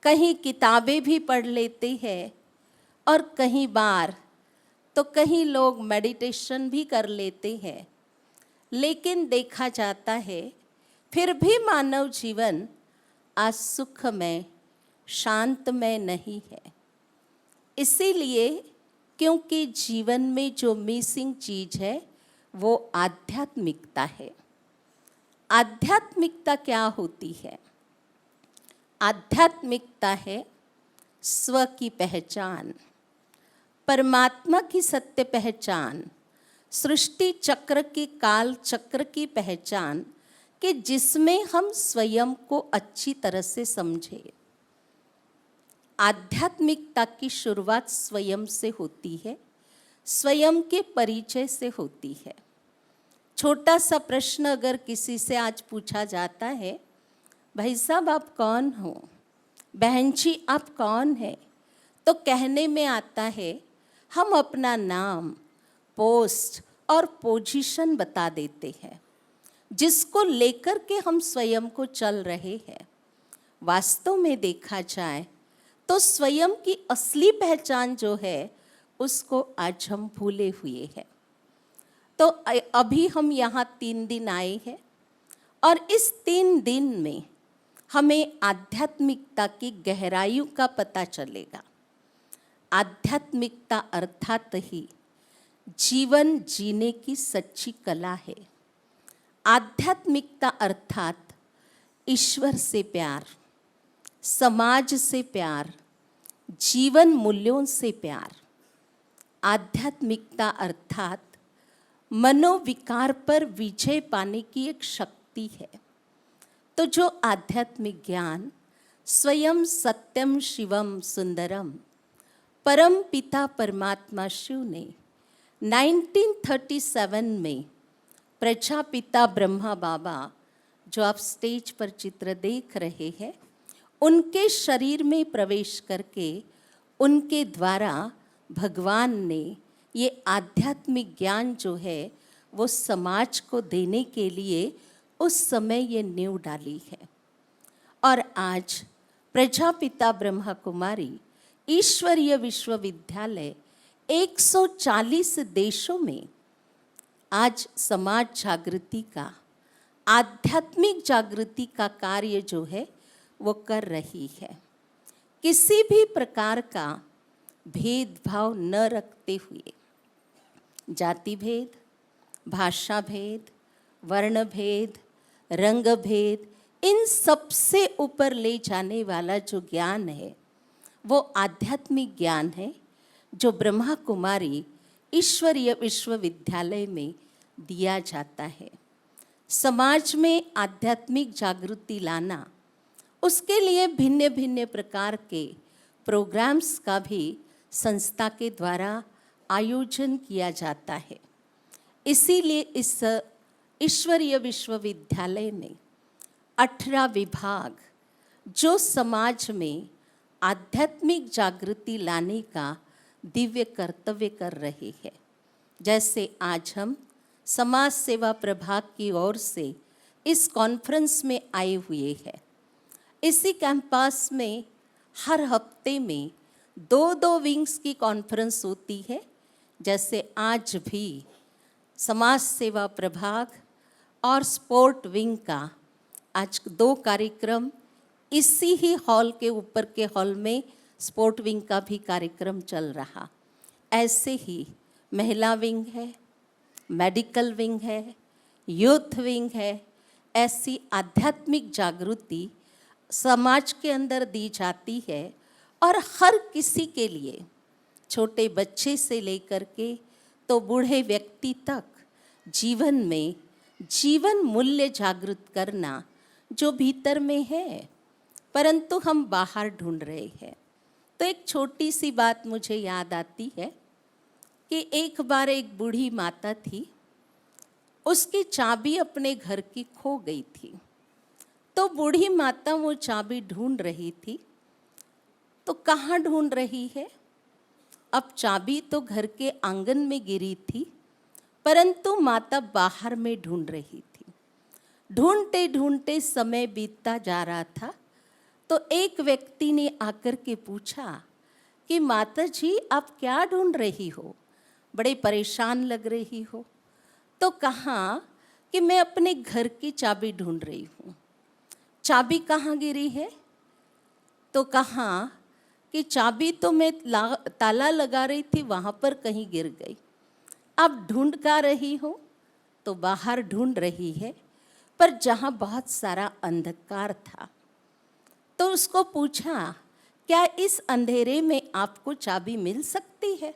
S7: कहीं किताबें भी पढ़ लेते हैं और कहीं बार तो कहीं लोग मेडिटेशन भी कर लेते हैं। लेकिन देखा जाता है फिर भी मानव जीवन आज सुखमय, शांतमय नहीं है। इसीलिए क्योंकि जीवन में जो मिसिंग चीज़ है वो आध्यात्मिकता है। आध्यात्मिकता क्या होती है? आध्यात्मिकता है स्व की पहचान, परमात्मा की सत्य पहचान, सृष्टि चक्र की, काल चक्र की पहचान कि जिसमें हम स्वयं को अच्छी तरह से समझें। आध्यात्मिकता की शुरुआत स्वयं से होती है, स्वयं के परिचय से होती है। छोटा सा प्रश्न अगर किसी से आज पूछा जाता है, भाई साहब आप कौन हो, बहन जी आप कौन है, तो कहने में आता है हम अपना नाम, पोस्ट और पोजीशन बता देते हैं, जिसको लेकर के हम स्वयं को चल रहे हैं। वास्तव में देखा जाए तो स्वयं की असली पहचान जो है उसको आज हम भूले हुए हैं। तो अभी हम यहाँ 3 दिन आए हैं और इस 3 दिन में हमें आध्यात्मिकता की गहराइयों का पता चलेगा। आध्यात्मिकता अर्थात ही जीवन जीने की सच्ची कला है। आध्यात्मिकता अर्थात ईश्वर से प्यार, समाज से प्यार, जीवन मूल्यों से प्यार, आध्यात्मिकता अर्थात मनोविकार पर विजय पाने की एक शक्ति है। तो जो आध्यात्मिक ज्ञान स्वयं सत्यम शिवम सुंदरम परम पिता परमात्मा शिव ने 1937 में प्रजापिता ब्रह्मा बाबा, जो आप स्टेज पर चित्र देख रहे हैं, उनके शरीर में प्रवेश करके उनके द्वारा भगवान ने ये आध्यात्मिक ज्ञान जो है वो समाज को देने के लिए उस समय ये नींव डाली है। और आज प्रजापिता ब्रह्मा कुमारी ईश्वरीय विश्वविद्यालय 140 देशों में आज समाज जागृति का, आध्यात्मिक जागृति का कार्य जो है वो कर रही है। किसी भी प्रकार का भेदभाव न रखते हुए, जाति भेद, भाषा भेद, वर्ण भेद, रंग भेद, इन सबसे ऊपर ले जाने वाला जो ज्ञान है वो आध्यात्मिक ज्ञान है, जो ब्रह्मा कुमारी ईश्वरीय विश्वविद्यालय में दिया जाता है। समाज में आध्यात्मिक जागृति लाना, उसके लिए भिन्न भिन्न प्रकार के प्रोग्राम्स का भी संस्था के द्वारा आयोजन किया जाता है। इसीलिए इस ईश्वरीय विश्वविद्यालय में 18 विभाग जो समाज में आध्यात्मिक जागृति लाने का दिव्य कर्तव्य कर रहे हैं। जैसे आज हम समाज सेवा प्रभाग की ओर से इस कॉन्फ्रेंस में आए हुए हैं। इसी कैंपस में हर हफ्ते में 2-2 विंग्स की कॉन्फ्रेंस होती है। जैसे आज भी समाज सेवा प्रभाग और स्पोर्ट विंग का आज 2 कार्यक्रम इसी ही हॉल के ऊपर के हॉल में स्पोर्ट विंग का भी कार्यक्रम चल रहा। ऐसे ही महिला विंग है, मेडिकल विंग है, यूथ विंग है। ऐसी आध्यात्मिक जागृति समाज के अंदर दी जाती है और हर किसी के लिए, छोटे बच्चे से लेकर के तो बूढ़े व्यक्ति तक, जीवन में जीवन मूल्य जागृत करना जो भीतर में है, परंतु हम बाहर ढूंढ रहे हैं। तो एक छोटी सी बात मुझे याद आती है कि एक बार एक बूढ़ी माता थी, उसकी चाबी अपने घर की खो गई थी। तो बूढ़ी माता वो चाबी ढूंढ रही थी। तो कहाँ ढूंढ रही है? अब चाबी तो घर के आंगन में गिरी थी, परंतु माता बाहर में ढूंढ रही थी। ढूंढते ढूंढते समय बीतता जा रहा था। तो एक व्यक्ति ने आकर के पूछा कि माता जी आप क्या ढूंढ रही हो, बड़े परेशान लग रही हो। तो कहा कि मैं अपने घर की चाबी ढूंढ रही हूँ। चाबी कहाँ गिरी है? तो कहा कि चाबी तो मैं ताला लगा रही थी, वहाँ पर कहीं गिर गई। अब ढूंढ का रही हो? तो बाहर ढूंढ रही है, पर जहाँ बहुत सारा अंधकार था। तो उसको पूछा क्या इस अंधेरे में आपको चाबी मिल सकती है?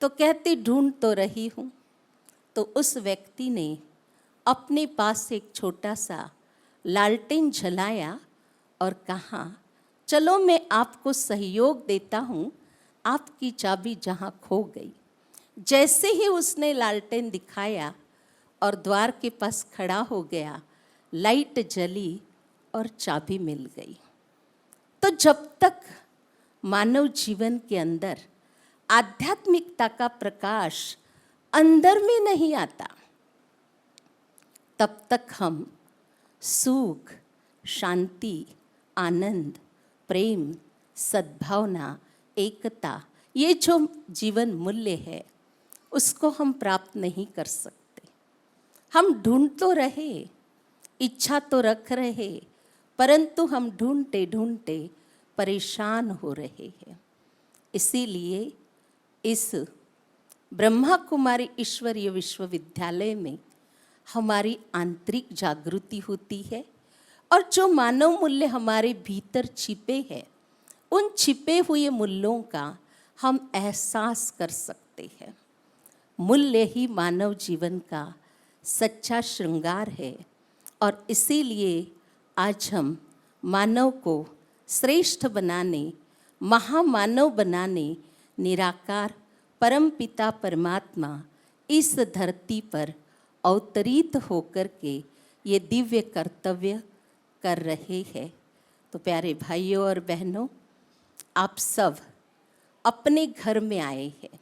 S7: तो कहती ढूंढ तो रही हूँ। तो उस व्यक्ति ने अपने पास एक छोटा सा लालटेन जलाया और कहा चलो मैं आपको सहयोग देता हूँ, आपकी चाबी जहाँ खो गई। जैसे ही उसने लालटेन दिखाया और द्वार के पास खड़ा हो गया, लाइट जली और चाबी मिल गई। तो जब तक मानव जीवन के अंदर आध्यात्मिकता का प्रकाश अंदर में नहीं आता, तब तक हम सुख, शांति, आनंद, प्रेम, सद्भावना, एकता, ये जो जीवन मूल्य है उसको हम प्राप्त नहीं कर सकते। हम ढूंढ तो रहे, इच्छा तो रख रहे, परंतु हम ढूंढते ढूंढते परेशान हो रहे हैं। इसीलिए इस ब्रह्मा कुमारी ईश्वरीय विश्वविद्यालय में हमारी आंतरिक जागृति होती है और जो मानव मूल्य हमारे भीतर छिपे हैं उन छिपे हुए मूल्यों का हम एहसास कर सकते हैं। मूल्य ही मानव जीवन का सच्चा श्रृंगार है और इसीलिए आज हम मानव को श्रेष्ठ बनाने, महामानव बनाने निराकार परमपिता परमात्मा इस धरती पर अवतरित होकर के ये दिव्य कर्तव्य कर रहे हैं। तो प्यारे भाइयों और बहनों, आप सब अपने घर में आए हैं।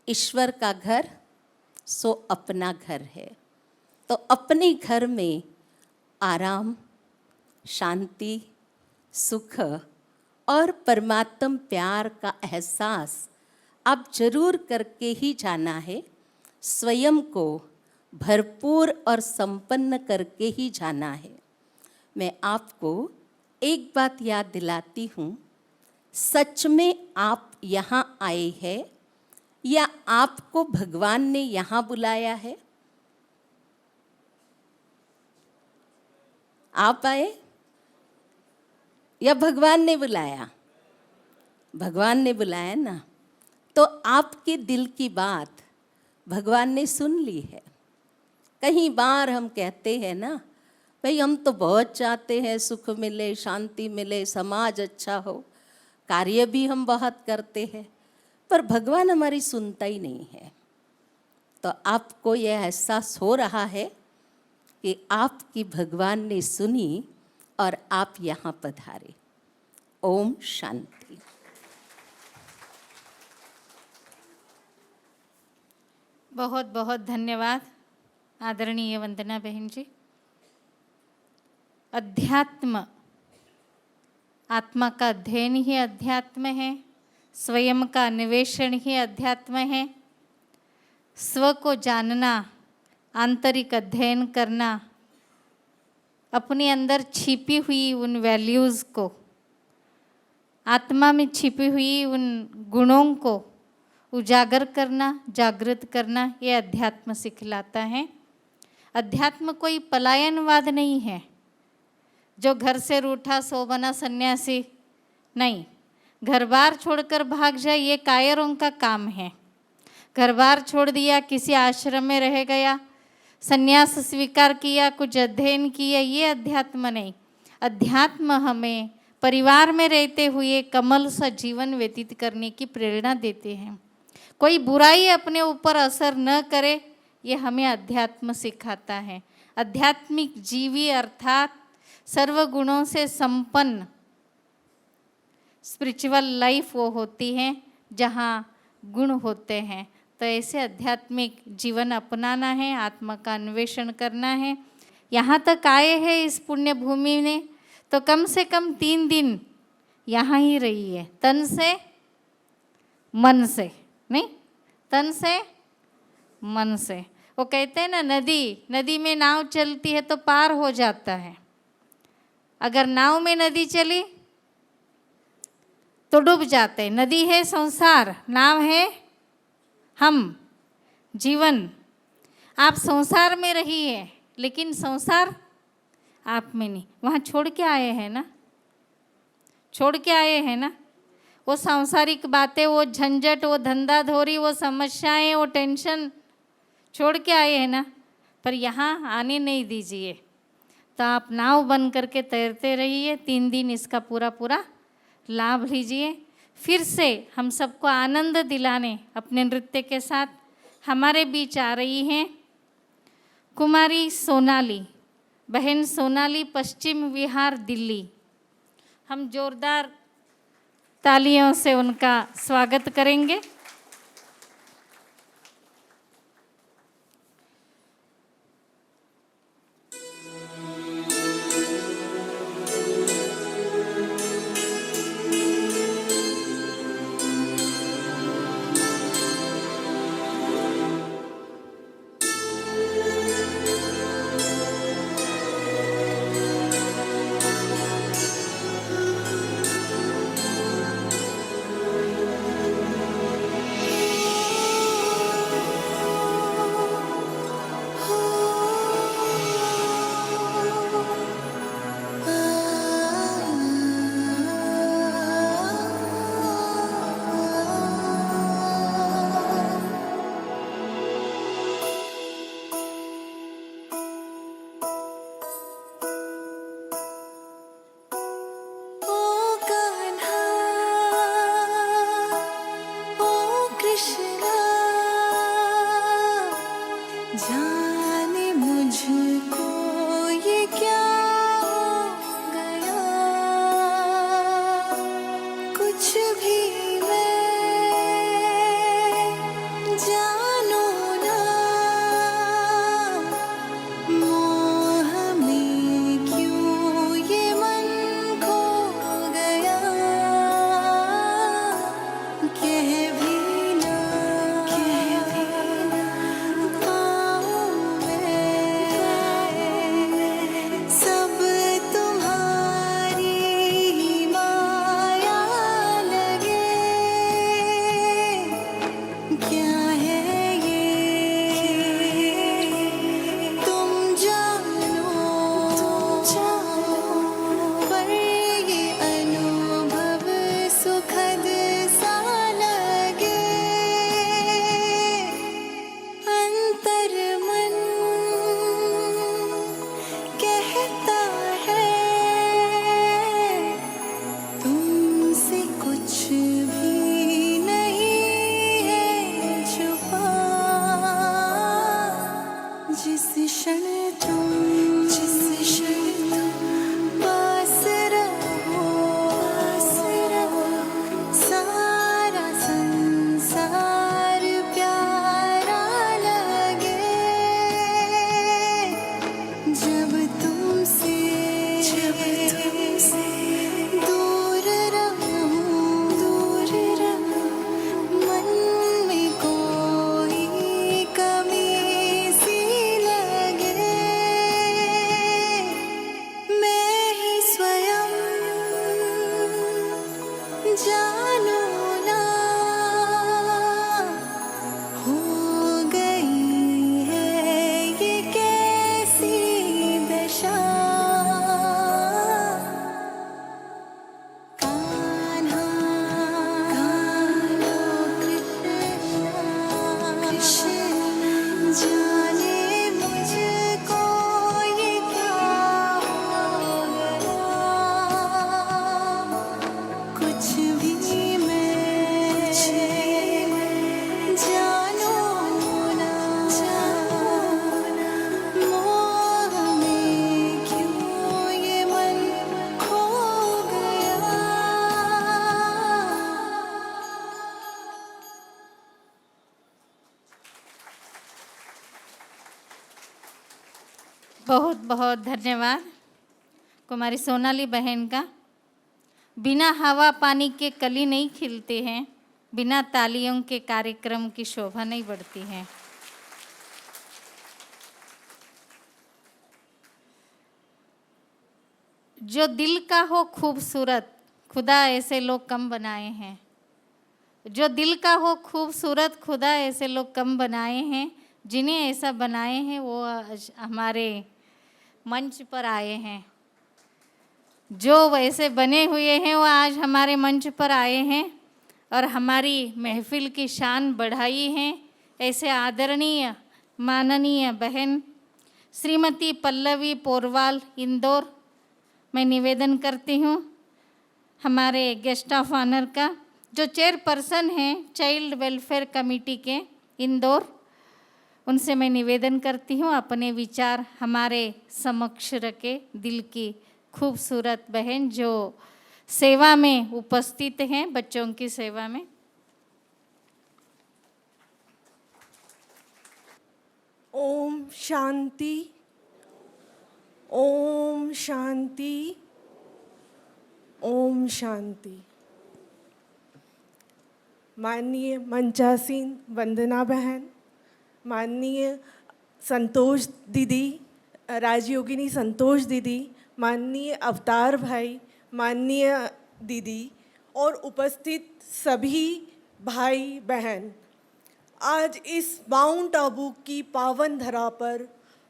S7: ईश्वर का घर सो अपना घर है। तो अपने घर में आराम, शांति, सुख और परमात्म प्यार का एहसास आप जरूर करके ही जाना है। स्वयं को भरपूर और संपन्न करके ही जाना है। मैं आपको एक बात याद दिलाती हूँ, सच में आप यहाँ आए हैं या आपको भगवान ने यहाँ बुलाया है? आप आए या भगवान ने बुलाया? भगवान ने बुलाया ना। तो आपके दिल की बात भगवान ने सुन ली है। कई बार हम कहते हैं ना, भाई हम तो बहुत चाहते हैं सुख मिले, शांति मिले, समाज अच्छा हो, कार्य भी हम बहुत करते हैं, पर भगवान हमारी सुनता ही नहीं है। तो आपको यह एहसास हो रहा है कि आपकी भगवान ने सुनी और आप यहाँ पधारे। ओम शांति।
S1: बहुत बहुत धन्यवाद आदरणीय वंदना बहन जी। अध्यात्म, आत्मा का अध्ययन ही अध्यात्म है, स्वयं का अन्वेषण ही अध्यात्म है। स्व को जानना, आंतरिक अध्ययन करना, अपने अंदर छिपी हुई उन वैल्यूज़ को, आत्मा में छिपी हुई उन गुणों को उजागर करना, जागृत करना, ये अध्यात्म सिखलाता है। अध्यात्म कोई पलायनवाद नहीं है, जो घर से रूठा सो बना सन्यासी नहीं। घर बार छोड़कर भाग जाए ये कायरों का काम है। घर बार छोड़ दिया, किसी आश्रम में रह गया, सन्यास स्वीकार किया, कुछ अध्ययन किया, ये अध्यात्म नहीं। अध्यात्म हमें परिवार में रहते हुए कमल सा जीवन व्यतीत करने की प्रेरणा देते हैं। कोई बुराई अपने ऊपर असर न करे, ये हमें अध्यात्म सिखाता है। आध्यात्मिक जीवी अर्थात सर्वगुणों से संपन्न स्पिरिचुअल लाइफ वो होती है जहाँ गुण होते हैं। तो ऐसे आध्यात्मिक जीवन अपनाना है, आत्मा का अन्वेषण करना है। यहाँ तक आए हैं इस पुण्य भूमि में, तो कम से कम 3 दिन यहाँ ही रहिए, तन से मन से, नहीं तन से मन से। वो कहते हैं ना, नदी में नाव चलती है तो पार हो जाता है, अगर नाव में नदी चली तो डूब जाते। नदी है संसार, नाव है हम, जीवन। आप संसार में रहिए, लेकिन संसार आप में नहीं। वहाँ छोड़ के आए हैं ना, छोड़ के आए हैं ना। वो सांसारिक बातें, वो झंझट, वो धंधाधोरी, वो समस्याएं, वो टेंशन छोड़ के आए हैं ना। पर यहाँ आने नहीं दीजिए। तो आप नाव बन करके तैरते रहिए। 3 दिन इसका पूरा लाभ लीजिए। फिर से हम सबको आनंद दिलाने अपने नृत्य के साथ हमारे बीच आ रही हैं कुमारी सोनाली, बहन सोनाली, पश्चिम विहार, दिल्ली। हम जोरदार तालियों से उनका स्वागत करेंगे।
S8: जब तुमसे दूर रहूं मन में कोई कमी सी लगे मैं ही स्वयं जानू ना हो गई है ये कैसी दशा कान्हा कान्हा कृष्ण जाने मुझको ये क्या हो गया कुछ भी मैं जानू ना मोह में क्यों ये मन खो गया
S1: बहुत बहुत धन्यवाद कुमारी सोनाली बहन का। बिना हवा पानी के कली नहीं खिलते हैं, बिना तालियों के कार्यक्रम की शोभा नहीं बढ़ती है। जो दिल का हो खूबसूरत, खुदा ऐसे लोग कम बनाए हैं। जो दिल का हो खूबसूरत, खुदा ऐसे लोग कम बनाए हैं। जिन्हें ऐसा बनाए हैं वो आज हमारे मंच पर आए हैं। जो वैसे बने हुए हैं वो आज हमारे मंच पर आए हैं और हमारी महफिल की शान बढ़ाई है। ऐसे आदरणीय माननीय बहन श्रीमती पल्लवी पोरवाल इंदौर, मैं निवेदन करती हूँ हमारे गेस्ट ऑफ ऑनर का, जो चेयरपर्सन हैं चाइल्ड वेलफेयर कमेटी के इंदौर, उनसे मैं निवेदन करती हूँ अपने विचार हमारे समक्ष रखे। दिल की खूबसूरत बहन जो सेवा में उपस्थित हैं, बच्चों की सेवा में।
S9: ओम शांति, ओम शांति, ओम शांति। माननीय मंचासीन वंदना बहन, माननीय संतोष दीदी, राजयोगिनी संतोष दीदी, माननीय अवतार भाई, माननीय दीदी और उपस्थित सभी भाई बहन, आज इस माउंट आबू की पावन धरा पर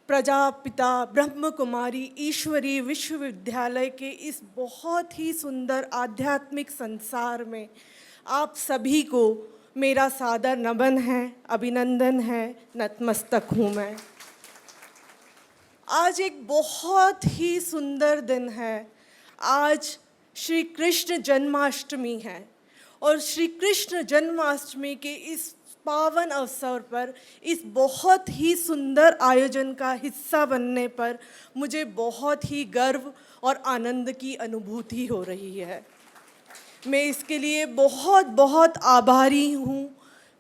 S9: प्रजापिता ब्रह्म कुमारी ईश्वरी विश्वविद्यालय के इस बहुत ही सुंदर आध्यात्मिक संसार में आप सभी को मेरा सादर नमन है, अभिनंदन है, नतमस्तक हूँ मैं। आज एक बहुत ही सुंदर दिन है। आज श्री कृष्ण जन्माष्टमी है और श्री कृष्ण जन्माष्टमी के इस पावन अवसर पर इस बहुत ही सुंदर आयोजन का हिस्सा बनने पर मुझे बहुत ही गर्व और आनंद की अनुभूति हो रही है। मैं इसके लिए बहुत बहुत आभारी हूँ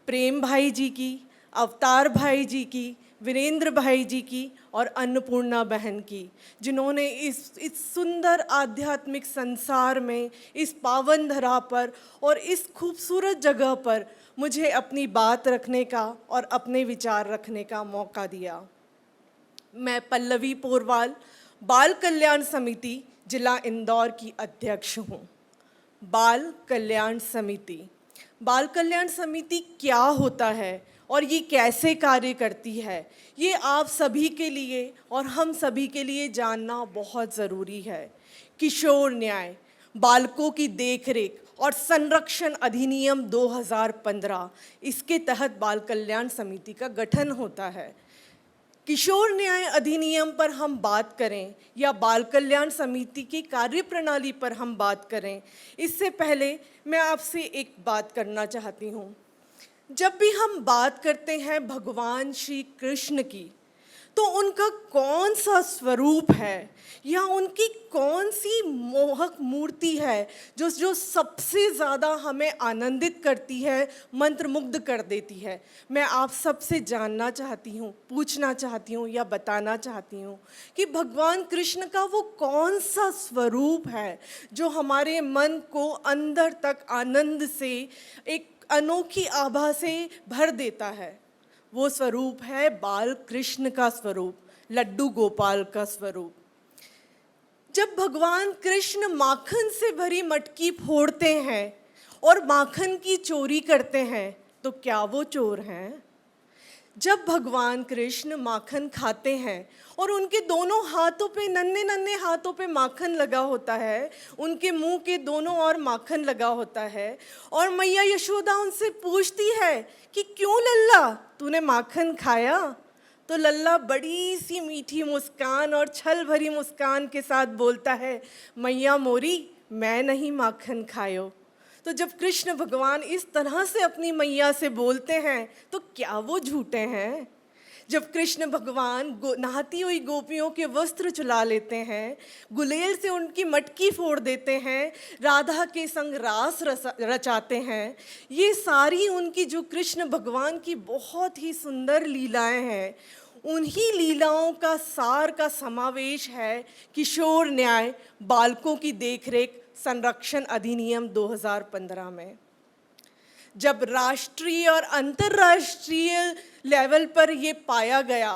S9: प्रेम भाई जी की, अवतार भाई जी की, वीरेंद्र भाई जी की और अन्नपूर्णा बहन की, जिन्होंने इस सुंदर आध्यात्मिक संसार में, इस पावन धरा पर और इस खूबसूरत जगह पर मुझे अपनी बात रखने का और अपने विचार रखने का मौका दिया। मैं पल्लवी पोरवाल बाल कल्याण समिति जिला इंदौर की अध्यक्ष हूँ। बाल कल्याण समिति, बाल कल्याण समिति क्या होता है और ये कैसे कार्य करती है, ये आप सभी के लिए और हम सभी के लिए जानना बहुत ज़रूरी है। किशोर न्याय, बालकों की देखरेख और संरक्षण अधिनियम 2015, इसके तहत बाल कल्याण समिति का गठन होता है। किशोर न्याय अधिनियम पर हम बात करें या बाल कल्याण समिति की कार्यप्रणाली पर हम बात करें, इससे पहले मैं आपसे एक बात करना चाहती हूँ। जब भी हम बात करते हैं भगवान श्री कृष्ण की, तो उनका कौन सा स्वरूप है या उनकी कौन सी मोहक मूर्ति है जो सबसे ज़्यादा हमें आनंदित करती है, मंत्रमुग्ध कर देती है। मैं आप सबसे जानना चाहती हूँ, पूछना चाहती हूँ या बताना चाहती हूँ कि भगवान कृष्ण का वो कौन सा स्वरूप है जो हमारे मन को अंदर तक आनंद से, एक अनोखी आभा से भर देता है। वो स्वरूप है बाल कृष्ण का स्वरूप, लड्डू गोपाल का स्वरूप। जब भगवान कृष्ण माखन से भरी मटकी फोड़ते हैं और माखन की चोरी करते हैं तो क्या वो चोर हैं? जब भगवान कृष्ण माखन खाते हैं और उनके दोनों हाथों पे, नन्हे नन्हे हाथों पे माखन लगा होता है, उनके मुंह के दोनों ओर माखन लगा होता है, और मैया यशोदा उनसे पूछती है कि क्यों लल्ला तूने माखन खाया? तो लल्ला बड़ी सी मीठी मुस्कान और छल भरी मुस्कान के साथ बोलता है, मैया मोरी मैं नहीं माखन खायो। तो जब कृष्ण भगवान इस तरह से अपनी मैया से बोलते हैं तो क्या वो झूठे हैं? जब कृष्ण भगवान नहाती हुई गोपियों के वस्त्र चुरा लेते हैं, गुलेल से उनकी मटकी फोड़ देते हैं, राधा के संग रास रचाते हैं, ये सारी उनकी जो कृष्ण भगवान की बहुत ही सुंदर लीलाएं हैं, उन्हीं लीलाओं का सार का समावेश है किशोर न्याय बालकों की देखरेख संरक्षण अधिनियम 2015 में। जब राष्ट्रीय और अंतर्राष्ट्रीय लेवल पर ये पाया गया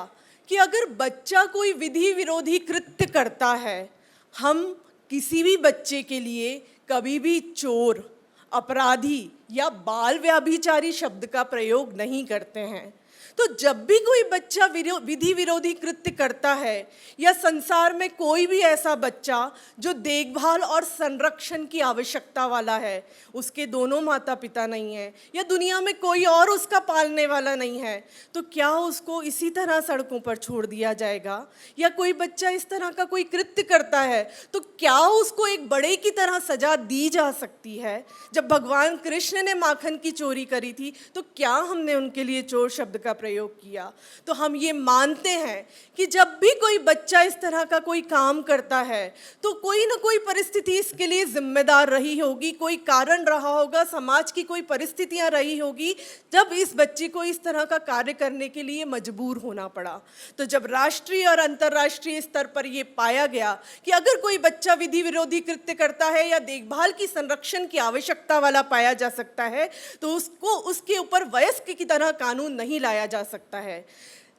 S9: कि अगर बच्चा कोई विधि विरोधी कृत्य करता है, हम किसी भी बच्चे के लिए कभी भी चोर, अपराधी या बाल व्याभिचारी शब्द का प्रयोग नहीं करते हैं। तो जब भी कोई बच्चा विधि विरोधी कृत्य करता है या संसार में कोई भी ऐसा बच्चा जो देखभाल और संरक्षण की आवश्यकता वाला है, उसके दोनों माता पिता नहीं हैं या दुनिया में कोई और उसका पालने वाला नहीं है, तो क्या उसको इसी तरह सड़कों पर छोड़ दिया जाएगा? या कोई बच्चा इस तरह का कोई कृत्य करता है तो क्या उसको एक बड़े की तरह सजा दी जा सकती है? जब भगवान कृष्ण ने माखन की चोरी करी थी तो क्या हमने उनके लिए चोर शब्द का प्रयोग किया? तो हम ये मानते हैं कि जब भी कोई बच्चा इस तरह का कोई काम करता है तो कोई ना कोई परिस्थिति इसके लिए जिम्मेदार रही होगी, कोई कारण रहा होगा, समाज की कोई परिस्थितियां रही होगी जब इस बच्चे को इस तरह का कार्य करने के लिए मजबूर होना पड़ा। तो जब राष्ट्रीय और अंतर्राष्ट्रीय स्तर पर यह पाया गया कि अगर कोई बच्चा विधि विरोधी कृत्य करता है या देखभाल की संरक्षण की आवश्यकता वाला पाया जा सकता है तो उसको उसके ऊपर वयस्क की तरह कानून नहीं लाया जा सकता है।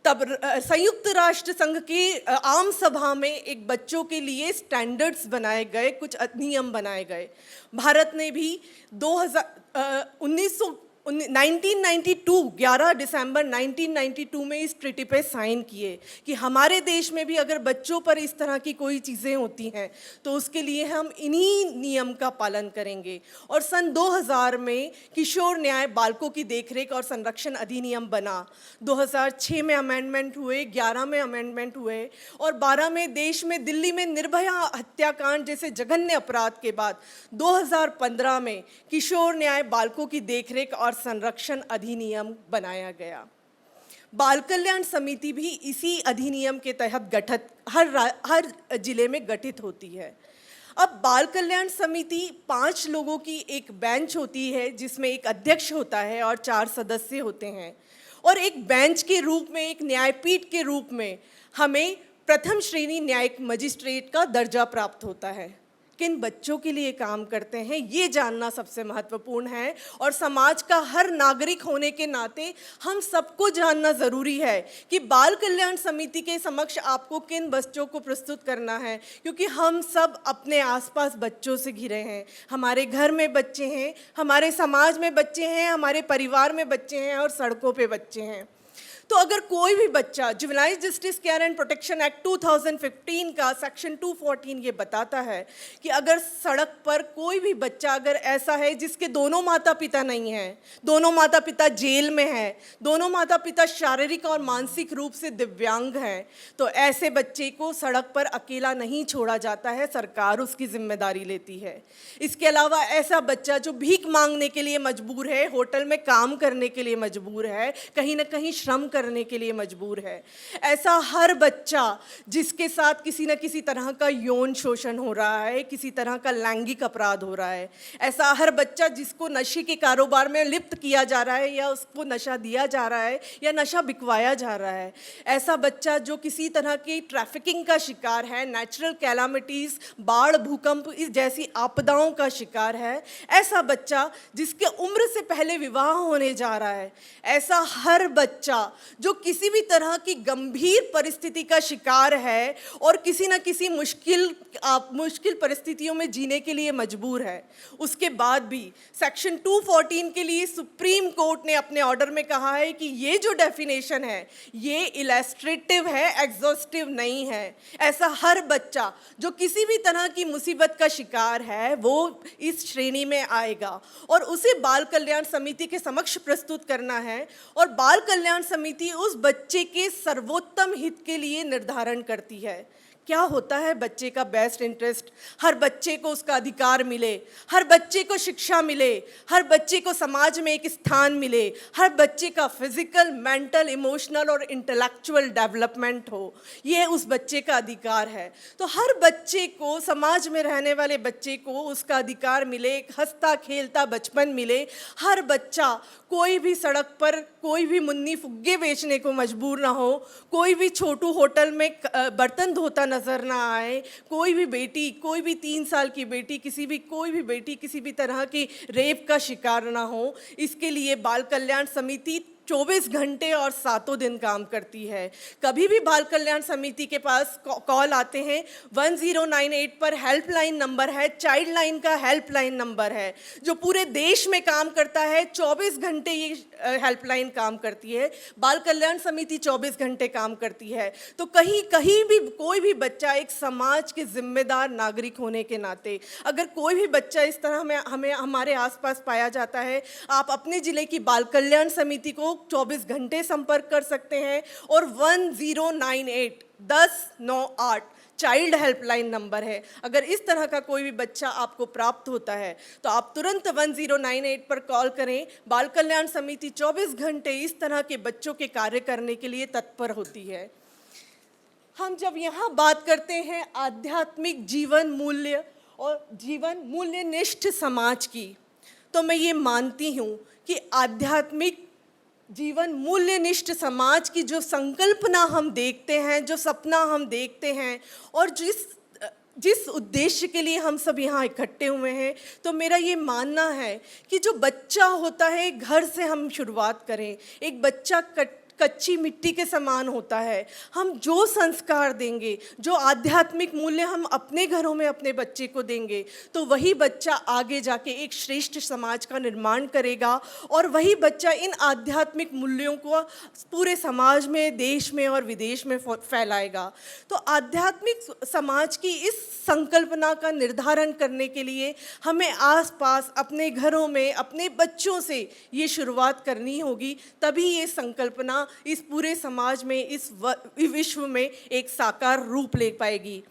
S9: तब संयुक्त राष्ट्र संघ की आम सभा में एक बच्चों के लिए स्टैंडर्ड्स बनाए गए, कुछ अधिनियम बनाए गए। भारत ने भी 1992 11 दिसंबर 1992 में इस ट्रीटी पे साइन किए कि हमारे देश में भी अगर बच्चों पर इस तरह की कोई चीज़ें होती हैं तो उसके लिए हम इन्हीं नियम का पालन करेंगे। और सन 2000 में किशोर न्याय बालकों की देखरेख और संरक्षण अधिनियम बना। 2006 में अमेंडमेंट हुए, 11 में अमेंडमेंट हुए और 12 में देश में दिल्ली में निर्भया हत्याकांड जैसे जघन्य अपराध के बाद 2015 में किशोर न्याय बालकों की देखरेख और संरक्षण अधिनियम बनाया गया। बाल कल्याण समिति भी इसी अधिनियम के तहत हर जिले में गठित होती है। अब बाल कल्याण समिति 5 लोगों की एक बेंच होती है जिसमें एक अध्यक्ष होता है और 4 सदस्य होते हैं, और एक बेंच के रूप में, एक न्यायपीठ के रूप में हमें प्रथम श्रेणी न्यायिक मजिस्ट्रेट का दर्जा प्राप्त होता है। किन बच्चों के लिए काम करते हैं ये जानना सबसे महत्वपूर्ण है, और समाज का हर नागरिक होने के नाते हम सबको जानना ज़रूरी है कि बाल कल्याण समिति के समक्ष आपको किन बच्चों को प्रस्तुत करना है, क्योंकि हम सब अपने आसपास बच्चों से घिरे हैं। हमारे घर में बच्चे हैं, हमारे समाज में बच्चे हैं, हमारे परिवार में बच्चे हैं और सड़कों पे बच्चे हैं। तो अगर कोई भी बच्चा, juvenile justice care and protection act 2015 का सेक्शन 214 ये बताता है कि अगर सड़क पर कोई भी बच्चा अगर ऐसा है जिसके दोनों माता पिता नहीं हैं, दोनों माता पिता जेल में हैं, दोनों माता पिता शारीरिक और मानसिक रूप से दिव्यांग हैं, तो ऐसे बच्चे को सड़क पर अकेला नहीं छोड़ा जाता है, सरकार उसकी जिम्मेदारी लेती है। इसके अलावा ऐसा बच्चा जो भीख मांगने के लिए मजबूर है, होटल में काम करने के लिए मजबूर है, कहीं ना कहीं श्रम करने के लिए मजबूर है। ऐसा हर बच्चा जिसके साथ किसी न किसी तरह का यौन शोषण हो रहा है, किसी तरह का लैंगिक अपराध हो रहा है, ऐसा हर बच्चा जिसको नशे के कारोबार में लिप्त किया जा रहा है या उसको नशा दिया जा रहा है या नशा बिकवाया जा रहा है, ऐसा बच्चा जो किसी तरह की ट्रैफिकिंग का शिकार है, नेचुरल कैलामिटीज़, बाढ़, भूकंप इस जैसी आपदाओं का शिकार है, ऐसा बच्चा जिसके उम्र से पहले विवाह होने जा रहा है, ऐसा हर बच्चा जो किसी भी तरह की गंभीर परिस्थिति का शिकार है और किसी न किसी मुश्किल परिस्थितियों में जीने के लिए मजबूर है, उसके बाद भी सेक्शन 214 के लिए सुप्रीम कोर्ट ने अपने ऑर्डर में कहा है कि ये जो डेफिनेशन है ये इलस्ट्रेटिव है, एग्जॉस्टिव नहीं है। ऐसा हर बच्चा जो किसी भी तरह की मुसीबत का शिकार है वो इस श्रेणी में आएगा और उसे बाल कल्याण समिति के समक्ष प्रस्तुत करना है और बाल कल्याण समिति उस बच्चे के सर्वोत्तम हित के लिए निर्धारण करती है। क्या होता है बच्चे का बेस्ट इंटरेस्ट, हर बच्चे को उसका अधिकार मिले, हर बच्चे को शिक्षा मिले, हर बच्चे को समाज में एक स्थान मिले, हर बच्चे का फिजिकल, मेंटल, इमोशनल और इंटेलेक्चुअल डेवलपमेंट हो, ये उस बच्चे का अधिकार है। तो हर बच्चे को, समाज में रहने वाले बच्चे को उसका अधिकार मिले, एक हंसता खेलता बचपन मिले, हर बच्चा कोई भी सड़क पर कोई भी मुन्नी फुग्गे बेचने को मजबूर ना हो, कोई भी छोटू होटल में बर्तन धोता नजर ना आए, कोई भी बेटी, कोई भी 3 साल की बेटी, कोई भी बेटी किसी भी तरह की रेप का शिकार ना हो। इसके लिए बाल कल्याण समिति 24 घंटे और 7 दिन काम करती है। कभी भी बाल कल्याण समिति के पास कॉल आते हैं, 1098 पर हेल्पलाइन नंबर है, चाइल्ड लाइन का हेल्पलाइन नंबर है जो पूरे देश में काम करता है। 24 घंटे ये हेल्पलाइन काम करती है, बाल कल्याण समिति 24 घंटे काम करती है। तो कहीं भी कोई भी बच्चा एक समाज के जिम्मेदार नागरिक होने के नाते अगर कोई भी बच्चा इस तरह में हमें हमारे आसपास पाया जाता है, आप अपने ज़िले की बाल कल्याण समिति को 24 घंटे संपर्क कर सकते हैं और 1098 चाइल्ड हेल्पलाइन नंबर है। अगर इस तरह का कोई भी बच्चा आपको प्राप्त होता है तो आप तुरंत 1098 पर कॉल करें। बाल कल्याण समिति 24 घंटे इस तरह के बच्चों के कार्य करने के लिए तत्पर होती है। हम जब यहाँ बात करते हैं आध्यात्मिक जीवन मूल्य और जीवन मूल्यनिष्ठ समाज की, तो मैं ये मानती हूँ कि आध्यात्मिक जीवन मूल्यनिष्ठ समाज की जो संकल्पना हम देखते हैं, जो सपना हम देखते हैं और जिस उद्देश्य के लिए हम सब यहाँ इकट्ठे हुए हैं, तो मेरा ये मानना है कि जो बच्चा होता है घर से हम शुरुआत करें। एक बच्चा कच्ची मिट्टी के समान होता है। हम जो संस्कार देंगे, जो आध्यात्मिक मूल्य हम अपने घरों में अपने बच्चे को देंगे, तो वही बच्चा आगे जाके एक श्रेष्ठ समाज का निर्माण करेगा और वही बच्चा इन आध्यात्मिक मूल्यों को पूरे समाज में, देश में और विदेश में फैलाएगा। तो आध्यात्मिक समाज की इस संकल्पना का निर्धारण करने के लिए हमें आसपास अपने घरों में अपने बच्चों से ये शुरुआत करनी होगी, तभी ये संकल्पना इस पूरे समाज में, इस विश्व में एक साकार रूप ले पाएगी।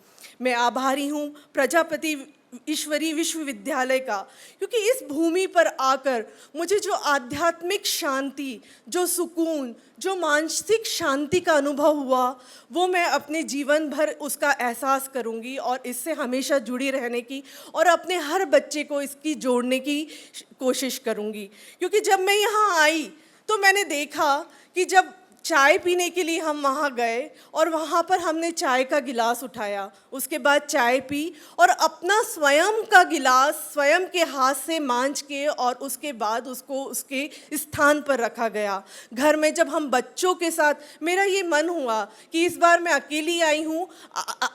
S9: मैं आभारी हूँ प्रजापति ईश्वरी विश्वविद्यालय का, क्योंकि इस भूमि पर आकर मुझे जो आध्यात्मिक शांति, जो सुकून, जो मानसिक शांति का अनुभव हुआ, वो मैं अपने जीवन भर उसका एहसास करूँगी और इससे हमेशा जुड़ी रहने की और अपने हर बच्चे को इसकी जोड़ने की कोशिश करूँगी। क्योंकि जब मैं यहाँ आई तो मैंने देखा कि जब चाय पीने के लिए हम वहाँ गए और वहाँ पर हमने चाय का गिलास उठाया, उसके बाद चाय पी और अपना स्वयं का गिलास स्वयं के हाथ से मांज के और उसके बाद उसको उसके स्थान पर रखा गया। घर में जब हम बच्चों के साथ, मेरा ये मन हुआ कि इस बार मैं अकेली आई हूँ,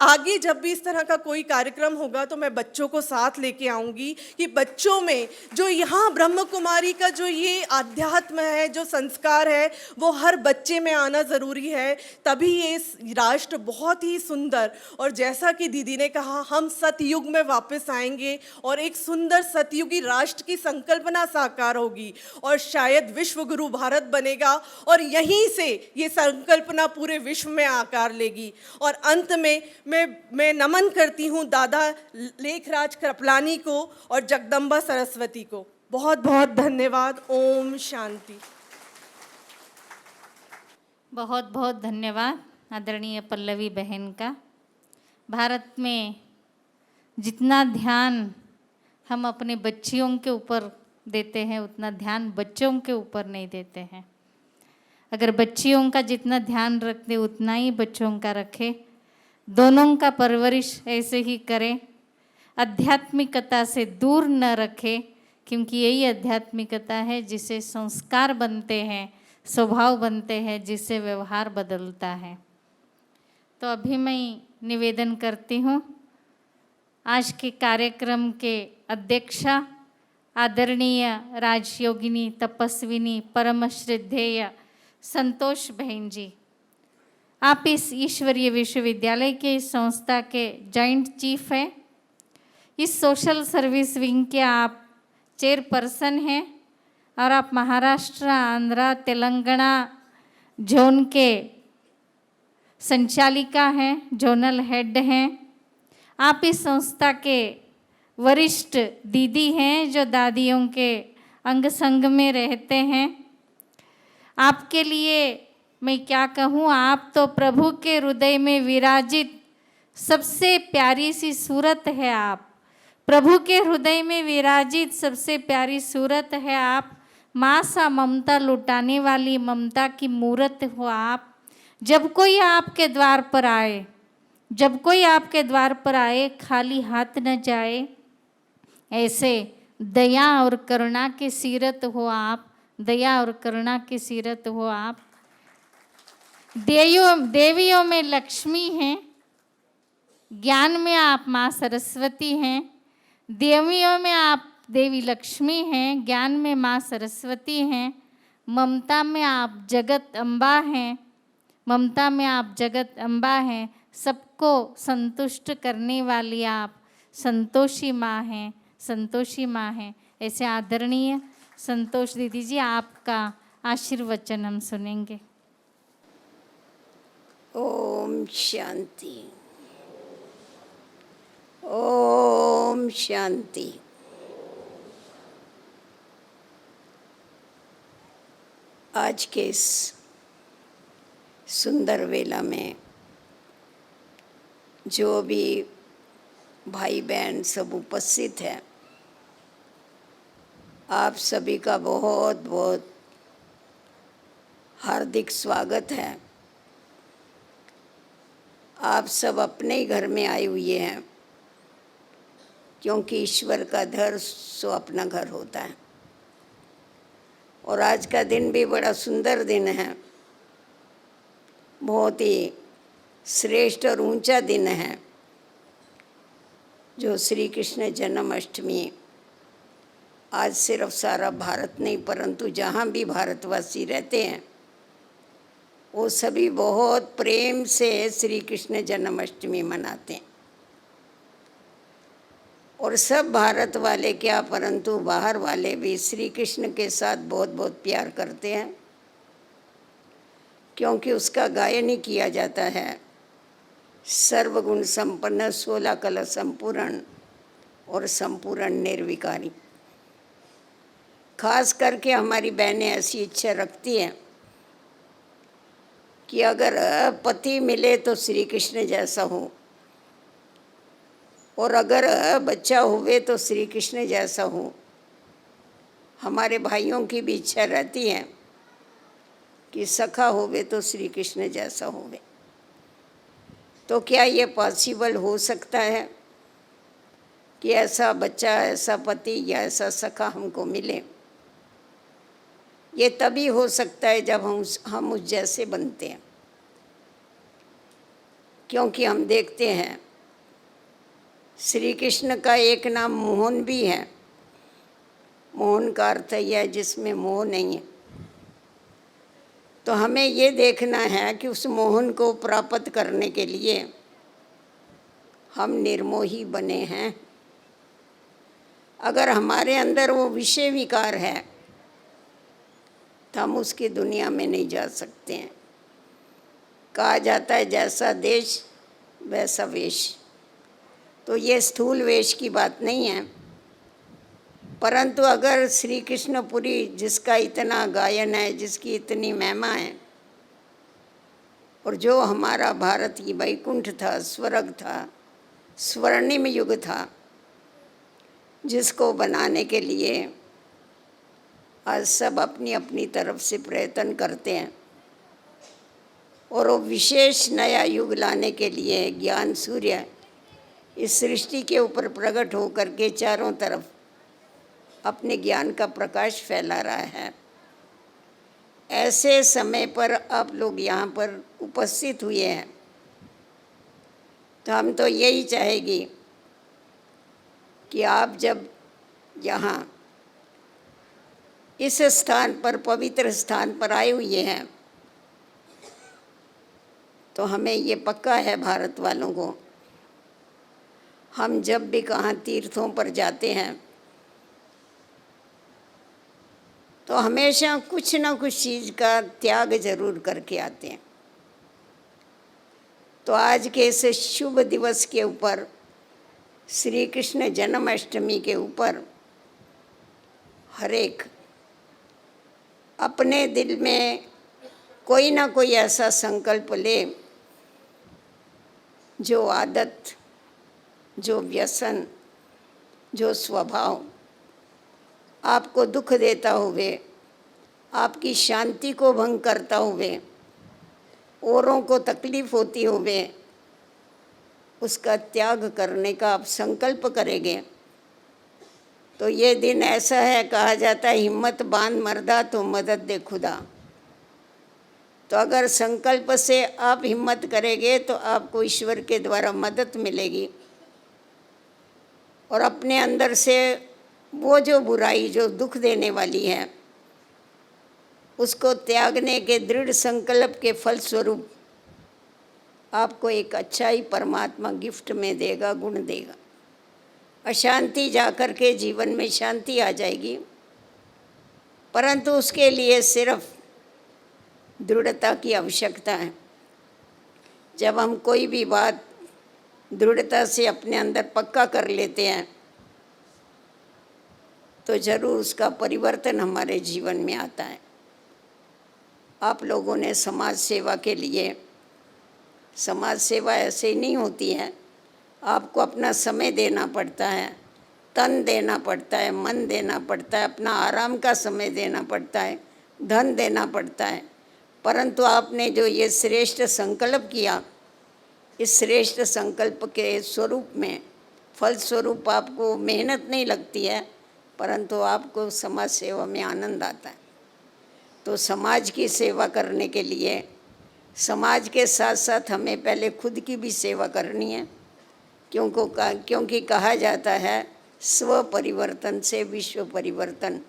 S9: आगे जब भी इस तरह का कोई कार्यक्रम होगा तो मैं बच्चों को साथ लेके आऊँगी कि बच्चों में जो यहाँ ब्रह्म कुमारी का जो ये आध्यात्म है, जो संस्कार है, वो हर बच्चे में आना ज़रूरी है। तभी ये राष्ट्र बहुत ही सुंदर, और जैसा कि दीदी ने कहा, हम सतयुग में वापस आएंगे और एक सुंदर सतयुगी राष्ट्र की संकल्पना साकार होगी और शायद विश्व गुरु भारत बनेगा और यहीं से ये संकल्पना पूरे विश्व में आकार लेगी। और अंत में मैं नमन करती हूँ दादा लेखराज कृपलानी को और जगदम्बा सरस्वती को। बहुत बहुत धन्यवाद। ओम शांति।
S1: बहुत बहुत धन्यवाद आदरणीय पल्लवी बहन का। भारत में जितना ध्यान हम अपने बच्चियों के ऊपर देते हैं उतना ध्यान बच्चों के ऊपर नहीं देते हैं। अगर बच्चियों का जितना ध्यान रखते उतना ही बच्चों का रखें, दोनों का परवरिश ऐसे ही करें, आध्यात्मिकता से दूर न रखें, क्योंकि यही आध्यात्मिकता है जिससे संस्कार बनते हैं, स्वभाव बनते हैं, जिससे व्यवहार बदलता है। तो अभी मैं निवेदन करती हूँ आज के कार्यक्रम के अध्यक्षा आदरणीय राजयोगिनी तपस्विनी परम श्रद्धेय संतोष बहन जी, आप इस ईश्वरीय विश्वविद्यालय के इस संस्था के जॉइंट चीफ हैं। इस सोशल सर्विस विंग के आप चेयरपर्सन हैं और आप महाराष्ट्र, आंध्र, तेलंगाना जोन के संचालिका हैं, जोनल हेड हैं। आप इस संस्था के वरिष्ठ दीदी हैं जो दादियों के अंग संग में रहते हैं। आपके लिए मैं क्या कहूँ, आप तो प्रभु के हृदय में विराजित सबसे प्यारी सी सूरत है। आप प्रभु के हृदय में विराजित सबसे प्यारी सूरत है। आप माँ सा ममता लुटाने वाली ममता की मूरत हो आप। जब कोई आपके द्वार पर आए, जब कोई आपके द्वार पर आए खाली हाथ न जाए, ऐसे दया और करुणा की सीरत हो आप, दया और करुणा की सीरत हो आप। देवियों में लक्ष्मी हैं, ज्ञान में आप माँ सरस्वती हैं। देवियों में आप देवी लक्ष्मी हैं, ज्ञान में माँ सरस्वती हैं, ममता में आप जगत अम्बा हैं, ममता में आप जगत अम्बा हैं। सबको संतुष्ट करने वाली आप संतोषी माँ हैं, संतोषी माँ हैं। ऐसे आदरणीय संतोष दीदी जी, आपका आशीर्वचन हम सुनेंगे।
S10: ओम शांति, ओम शांति। आज के इस सुंदर वेला में जो भी भाई बहन सब उपस्थित हैं, आप सभी का बहुत बहुत हार्दिक स्वागत है। आप सब अपने ही घर में आए हुए हैं, क्योंकि ईश्वर का घर सो अपना घर होता है। और आज का दिन भी बड़ा सुंदर दिन है, बहुत ही श्रेष्ठ और ऊंचा दिन है, जो श्री कृष्ण जन्माष्टमी आज सिर्फ सारा भारत नहीं परंतु जहाँ भी भारतवासी रहते हैं वो सभी बहुत प्रेम से श्री कृष्ण जन्माष्टमी मनाते हैं। और सब भारत वाले क्या परंतु बाहर वाले भी श्री कृष्ण के साथ बहुत बहुत प्यार करते हैं, क्योंकि उसका गायन ही किया जाता है। सर्वगुण संपन्न, 16 कला संपूर्ण और संपूर्ण निर्विकारी। खास करके हमारी बहनें ऐसी इच्छा रखती हैं कि अगर पति मिले तो श्री कृष्ण जैसा हो, और अगर बच्चा हुए तो श्री कृष्ण जैसा हो। हमारे भाइयों की भी इच्छा रहती है कि सखा होवे तो श्री कृष्ण जैसा होवे। तो क्या ये पॉसिबल हो सकता है कि ऐसा बच्चा, ऐसा पति या ऐसा सखा हमको मिले? ये तभी हो सकता है जब हम उस जैसे बनते हैं, क्योंकि हम देखते हैं श्री कृष्ण का एक नाम मोहन भी है। मोहन का अर्थ यह है जिसमें मोह नहीं है। तो हमें ये देखना है कि उस मोहन को प्राप्त करने के लिए हम निर्मोही बने हैं। अगर हमारे अंदर वो विषय विकार है तो हम उसकी दुनिया में नहीं जा सकते हैं। कहा जाता है जैसा देश वैसा वेश। तो ये स्थूल वेश की बात नहीं है, परंतु अगर श्री कृष्णपुरी जिसका इतना गायन है, जिसकी इतनी महिमा है, और जो हमारा भारत की वैकुंठ था, स्वर्ग था, स्वर्णिम युग था, जिसको बनाने के लिए आज सब अपनी अपनी तरफ से प्रयत्न करते हैं। और वो विशेष नया युग लाने के लिए ज्ञान सूर्य इस सृष्टि के ऊपर प्रकट होकर के चारों तरफ अपने ज्ञान का प्रकाश फैला रहा है। ऐसे समय पर आप लोग यहाँ पर उपस्थित हुए हैं, तो हम तो यही चाहेंगे कि आप जब यहाँ इस स्थान पर, पवित्र स्थान पर आए हुए हैं, तो हमें ये पक्का है भारत वालों को, हम जब भी कहाँ तीर्थों पर जाते हैं तो हमेशा कुछ ना कुछ चीज़ का त्याग जरूर करके आते हैं। तो आज के इस शुभ दिवस के ऊपर, श्री कृष्ण जन्माष्टमी के ऊपर, हर एक अपने दिल में कोई ना कोई ऐसा संकल्प ले जो आदत, जो व्यसन, जो स्वभाव आपको दुख देता हुए, आपकी शांति को भंग करता हुए, औरों को तकलीफ होती हुए, उसका त्याग करने का आप संकल्प करेंगे तो ये दिन ऐसा है, कहा जाता है हिम्मत बांध मर्दा तो मदद दे खुदा। तो अगर संकल्प से आप हिम्मत करेंगे तो आपको ईश्वर के द्वारा मदद मिलेगी, और अपने अंदर से वो जो बुराई जो दुख देने वाली है उसको त्यागने के दृढ़ संकल्प के फलस्वरूप आपको एक अच्छा ही परमात्मा गिफ्ट में देगा, गुण देगा। अशांति जाकर के जीवन में शांति आ जाएगी, परंतु उसके लिए सिर्फ दृढ़ता की आवश्यकता है। जब हम कोई भी बात दृढ़ता से अपने अंदर पक्का कर लेते हैं तो ज़रूर उसका परिवर्तन हमारे जीवन में आता है। आप लोगों ने समाज सेवा के लिए, समाज सेवा ऐसे ही नहीं होती है, आपको अपना समय देना पड़ता है, तन देना पड़ता है, मन देना पड़ता है, अपना आराम का समय देना पड़ता है, धन देना पड़ता है। परंतु आपने जो ये श्रेष्ठ संकल्प किया, इस श्रेष्ठ संकल्प के स्वरूप में, फल स्वरूप आपको मेहनत नहीं लगती है, परंतु आपको समाज सेवा में आनंद आता है। तो समाज की सेवा करने के लिए समाज के साथ साथ हमें पहले खुद की भी सेवा करनी है, क्योंकि कहा जाता है स्व परिवर्तन से विश्व परिवर्तन।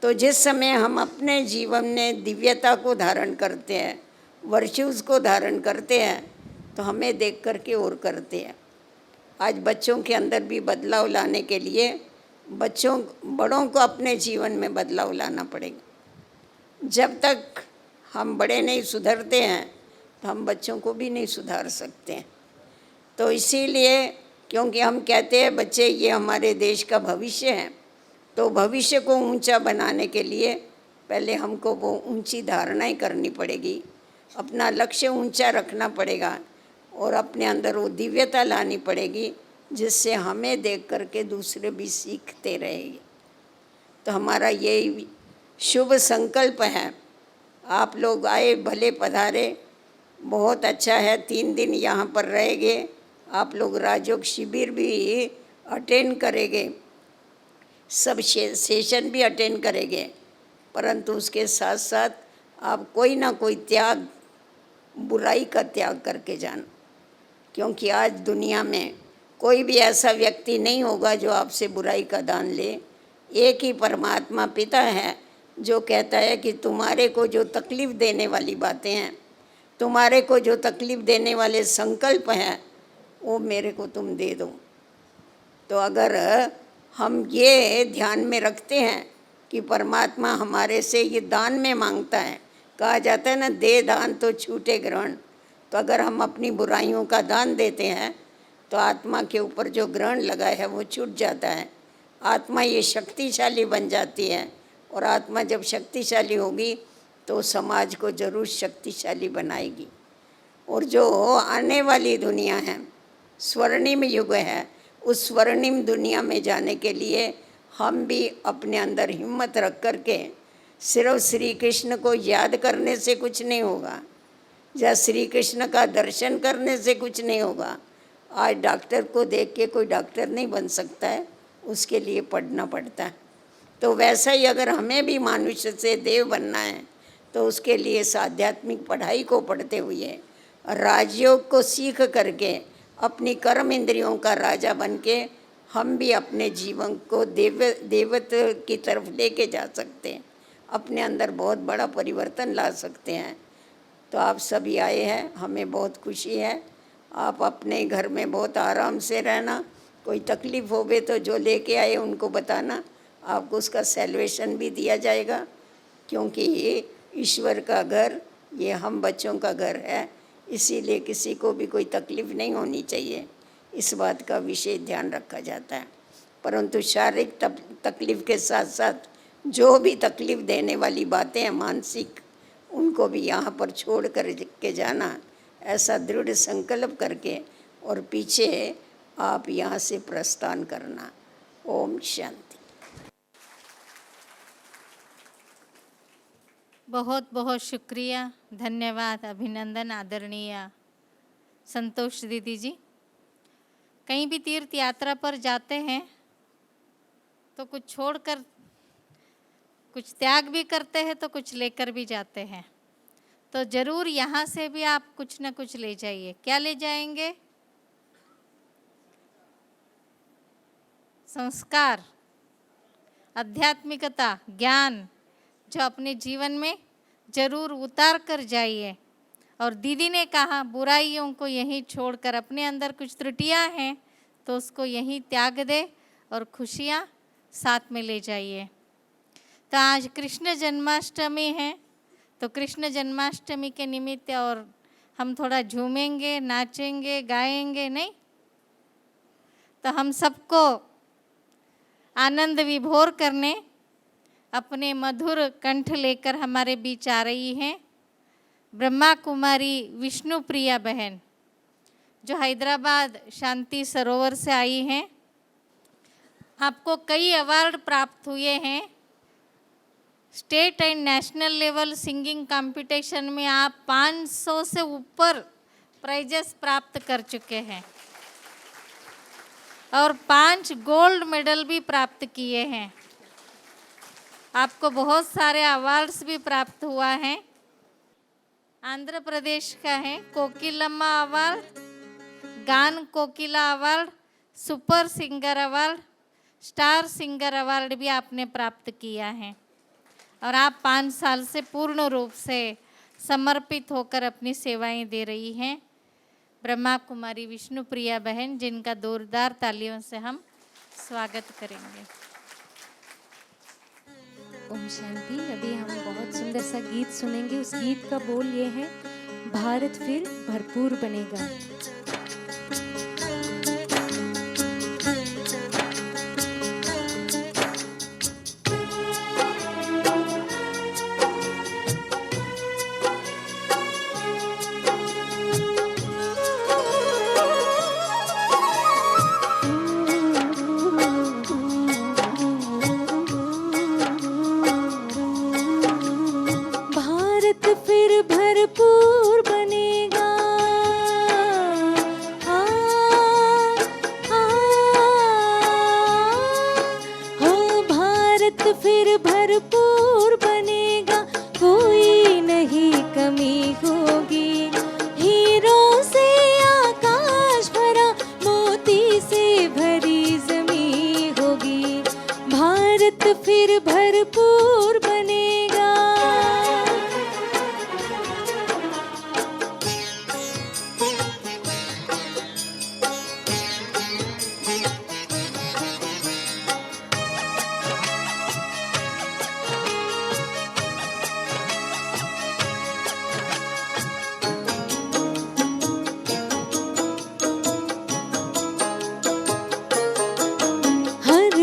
S10: तो जिस समय हम अपने जीवन में दिव्यता को धारण करते हैं, वर्चुज़ को धारण करते हैं, तो हमें देख करके और करते हैं। आज बच्चों के अंदर भी बदलाव लाने के लिए बड़ों को अपने जीवन में बदलाव लाना पड़ेगा। जब तक हम बड़े नहीं सुधरते हैं तो हम बच्चों को भी नहीं सुधार सकते हैं। तो इसीलिए, क्योंकि हम कहते हैं बच्चे ये हमारे देश का भविष्य है, तो भविष्य को ऊंचा बनाने के लिए पहले हमको वो ऊंची धारणाएं करनी पड़ेगी, अपना लक्ष्य ऊंचा रखना पड़ेगा और अपने अंदर वो दिव्यता लानी पड़ेगी, जिससे हमें देख करके दूसरे भी सीखते रहेंगे। तो हमारा ये शुभ संकल्प है। आप लोग आए, भले पधारे, बहुत अच्छा है। 3 दिन यहाँ पर रहेंगे, आप लोग राजयोग शिविर भी अटेंड करेंगे, सब सेशन भी अटेंड करेंगे, परंतु उसके साथ साथ आप कोई ना कोई त्याग, बुराई का त्याग करके जाना। क्योंकि आज दुनिया में कोई भी ऐसा व्यक्ति नहीं होगा जो आपसे बुराई का दान ले। एक ही परमात्मा पिता है जो कहता है कि तुम्हारे को जो तकलीफ़ देने वाली बातें हैं, तुम्हारे को जो तकलीफ़ देने वाले संकल्प हैं, वो मेरे को तुम दे दो। तो अगर हम ये ध्यान में रखते हैं कि परमात्मा हमारे से ये दान में मांगता है, कहा जाता है ना, दे दान तो छूटे ग्रहण। तो अगर हम अपनी बुराइयों का दान देते हैं तो आत्मा के ऊपर जो ग्रहण लगा है वो छूट जाता है। आत्मा ये शक्तिशाली बन जाती है, और आत्मा जब शक्तिशाली होगी तो समाज को जरूर शक्तिशाली बनाएगी। और जो आने वाली दुनिया है, स्वर्णिम युग है, उस स्वर्णिम दुनिया में जाने के लिए हम भी अपने अंदर हिम्मत रख कर के सिर्फ श्री कृष्ण को याद करने से कुछ नहीं होगा, या श्री कृष्ण का दर्शन करने से कुछ नहीं होगा। आज डॉक्टर को देख के कोई डॉक्टर नहीं बन सकता है, उसके लिए पढ़ना पड़ता है। तो वैसा ही अगर हमें भी मनुष्य से देव बनना है तो उसके लिए इस आध्यात्मिक पढ़ाई को पढ़ते हुए राजयोग को सीख करके अपनी कर्म इंद्रियों का राजा बन के हम भी अपने जीवन को देवत्व की तरफ लेके जा सकते हैं, अपने अंदर बहुत बड़ा परिवर्तन ला सकते हैं। तो आप सभी आए हैं, हमें बहुत खुशी है। आप अपने घर में बहुत आराम से रहना, कोई तकलीफ़ हो गई तो जो लेके आए उनको बताना, आपको उसका सैल्वेशन भी दिया जाएगा, क्योंकि ये ईश्वर का घर, ये हम बच्चों का घर है, इसीलिए किसी को भी कोई तकलीफ़ नहीं होनी चाहिए, इस बात का विशेष ध्यान रखा जाता है। परंतु शारीरिक तकलीफ़ के साथ साथ जो भी तकलीफ़ देने वाली बातें हैं मानसिक, उनको भी यहाँ पर छोड़ कर के जाना, ऐसा दृढ़ संकल्प करके और पीछे आप यहाँ से प्रस्थान करना। ओम शांति।
S1: बहुत बहुत शुक्रिया, धन्यवाद, अभिनंदन आदरणीय संतोष दीदी जी। कहीं भी तीर्थ यात्रा पर जाते हैं तो कुछ छोड़कर, कुछ त्याग भी करते हैं तो कुछ लेकर भी जाते हैं। तो ज़रूर यहाँ से भी आप कुछ न कुछ ले जाइए। क्या ले जाएंगे? संस्कार, आध्यात्मिकता, ज्ञान, जो अपने जीवन में ज़रूर उतार कर जाइए। और दीदी ने कहा बुराइयों को यहीं छोड़कर, अपने अंदर कुछ त्रुटियां हैं तो उसको यहीं त्याग दे और खुशियां साथ में ले जाइए। तो आज कृष्ण जन्माष्टमी है, तो कृष्ण जन्माष्टमी के निमित्त और हम थोड़ा झूमेंगे, नाचेंगे, गाएंगे, नहीं? तो हम सबको आनंद विभोर करने अपने मधुर कंठ लेकर हमारे बीच आ रही हैं ब्रह्मा कुमारी विष्णु प्रिया बहन, जो हैदराबाद शांति सरोवर से आई हैं। आपको कई अवार्ड प्राप्त हुए हैं। State and national level singing competition में आप 500 से ऊपर प्राइजेस प्राप्त कर चुके हैं और 5 गोल्ड मेडल भी प्राप्त किए हैं। आपको बहुत सारे अवार्ड्स भी प्राप्त हुआ है। आंध्र प्रदेश का है Kokilamma award, Gaan Kokila award, super singer award, star singer award भी आपने प्राप्त किया है। और आप 5 साल से पूर्ण रूप से समर्पित होकर अपनी सेवाएं दे रही हैं ब्रह्मा कुमारी विष्णु प्रिया बहन, जिनका जोरदार तालियों से हम स्वागत करेंगे।
S11: ओम शांति। अभी हम बहुत सुंदर सा गीत सुनेंगे। उस गीत का बोल ये है, भारत फिर भरपूर बनेगा।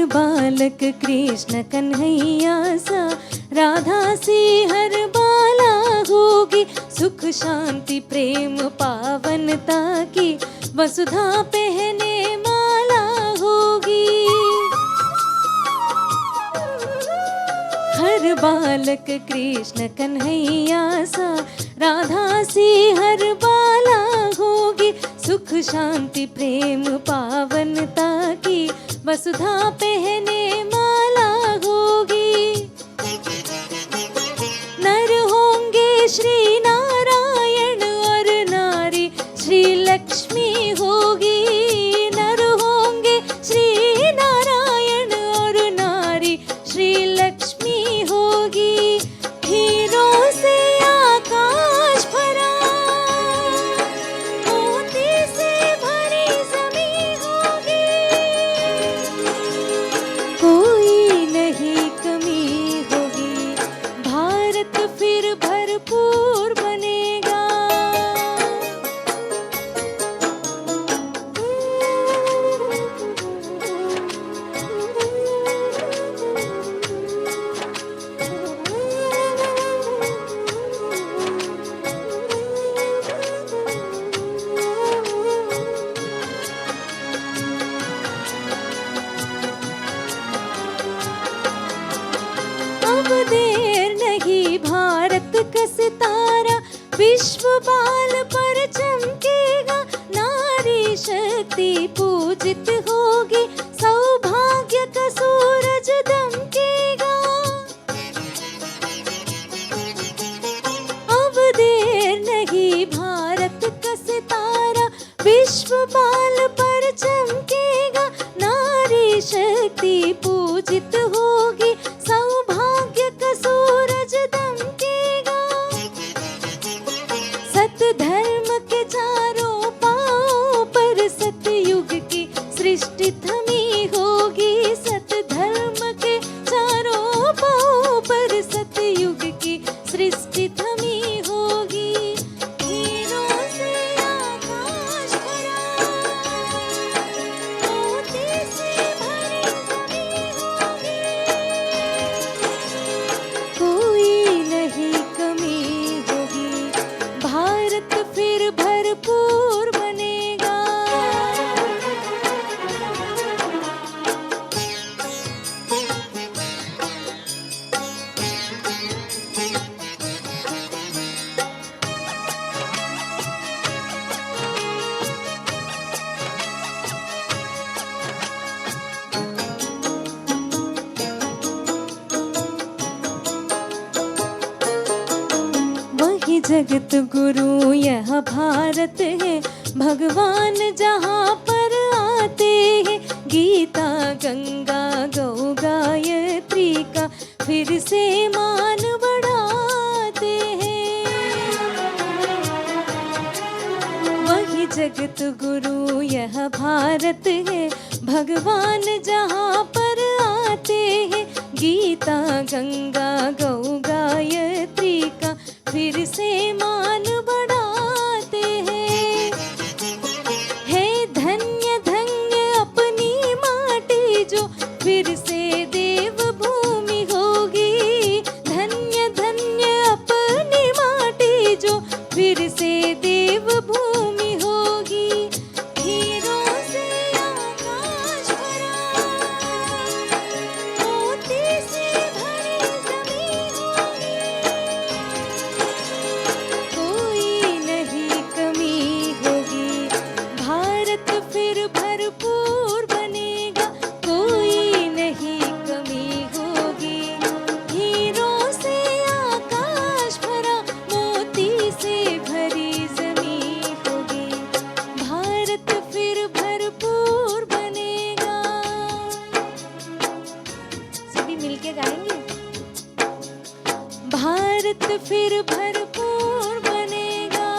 S8: बालक कृष्ण कन्हैया सा, राधा सी हर बाला होगी, सुख शांति प्रेम पावनता की वसुधा पहने माला होगी। हर बालक कृष्ण कन्हैया सा राधा सी हर बाला होगी। सुख शांति प्रेम पावनता की वसुधा पहने माला होगी। नर होंगे श्री नारायण और नारी श्री लक्ष्मी होगी। नर होंगे श्री नारायण और नारी श्री लक्ष्मी होगी। हीरों से आकाश भरा मोती से भरी जमीन होगी। कोई नहीं कमी होगी, भारत फिर भरपूर बनेगा। अब देर नहीं, भारत का सितारा विश्व बाल पर चमकेगा। नारी शक्ति पूजित होगी, सौभाग्य का सूरज दमकेगा। अब देर नहीं, भारत का सितारा विश्व बाल पर चमकेगा। नारी शक्ति पूजित होगी, सौभाग्य का सूरज दमकेगा। सत धर्म के चारों पांव पर सतयुग की सृष्टि थमी होगी। सत धर्म के चारों पांव पर सतयुग की सृष्टि थमी होगी। हीरों से आकाश भरा मोती से भरी जमीन होगी। कोई नहीं कमी होगी, भारत फिर भरपूर बनेगा। वही जगत गुरु यह भारत है, भगवान जहाँ पर आते हैं। गीता गंगा गौ गायत्री का फिर से मान बढ़ाते हैं। वही जगत गुरु यह भारत है, भगवान जहाँ पर आते हैं। गीता गंगा गौ गायत्री का फिर से मान बढ़ाते हैं। हे धन्य धन्य अपनी माटी जो फिर से देव भूमि होगी। धन्य धन्य अपनी माटी जो फिर से देव भूमि होगी। हीरों से आकाश भरा मोती से भरी जमीन होगी। कोई नहीं कमी होगी, भारत फिर भरपूर बनेगा। कोई नहीं कमी होगी, हीरों से आकाश भरा मोती से भरी जमीन होगी। भारत फिर भरपूर बनेगा। सभी मिलके गाएंगे। भारत फिर भरपूर बनेगा।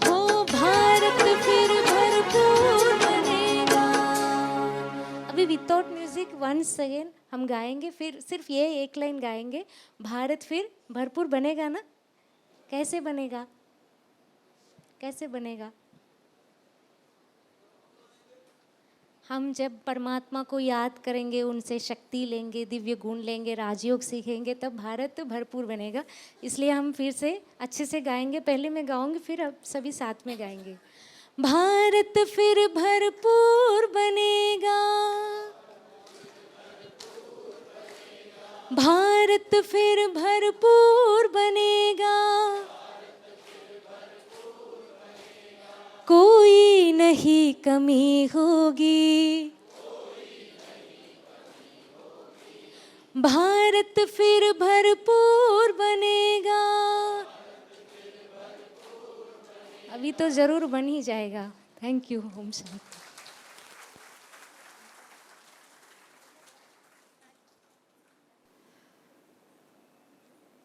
S8: हो भारत फिर भरपूर बनेगा।
S11: अभी विदाउट म्यूजिक वंस अगेन हम गाएंगे, फिर सिर्फ ये एक लाइन गाएंगे। भारत फिर भरपूर बनेगा ना? कैसे बनेगा? कैसे बनेगा? हम जब परमात्मा को याद करेंगे, उनसे शक्ति लेंगे, दिव्य गुण लेंगे, राजयोग सीखेंगे, तब भारत भरपूर बनेगा। इसलिए हम फिर से अच्छे से गाएंगे। पहले मैं गाऊंगी, फिर अब सभी साथ में गाएंगे। भारत फिर भरपूर बनेगा, भारत फिर भरपूर बनेगा, कोई नहीं कमी होगी, भारत फिर भरपूर बनेगा। अभी तो जरूर बन ही जाएगा। Thank you. ओम शांति।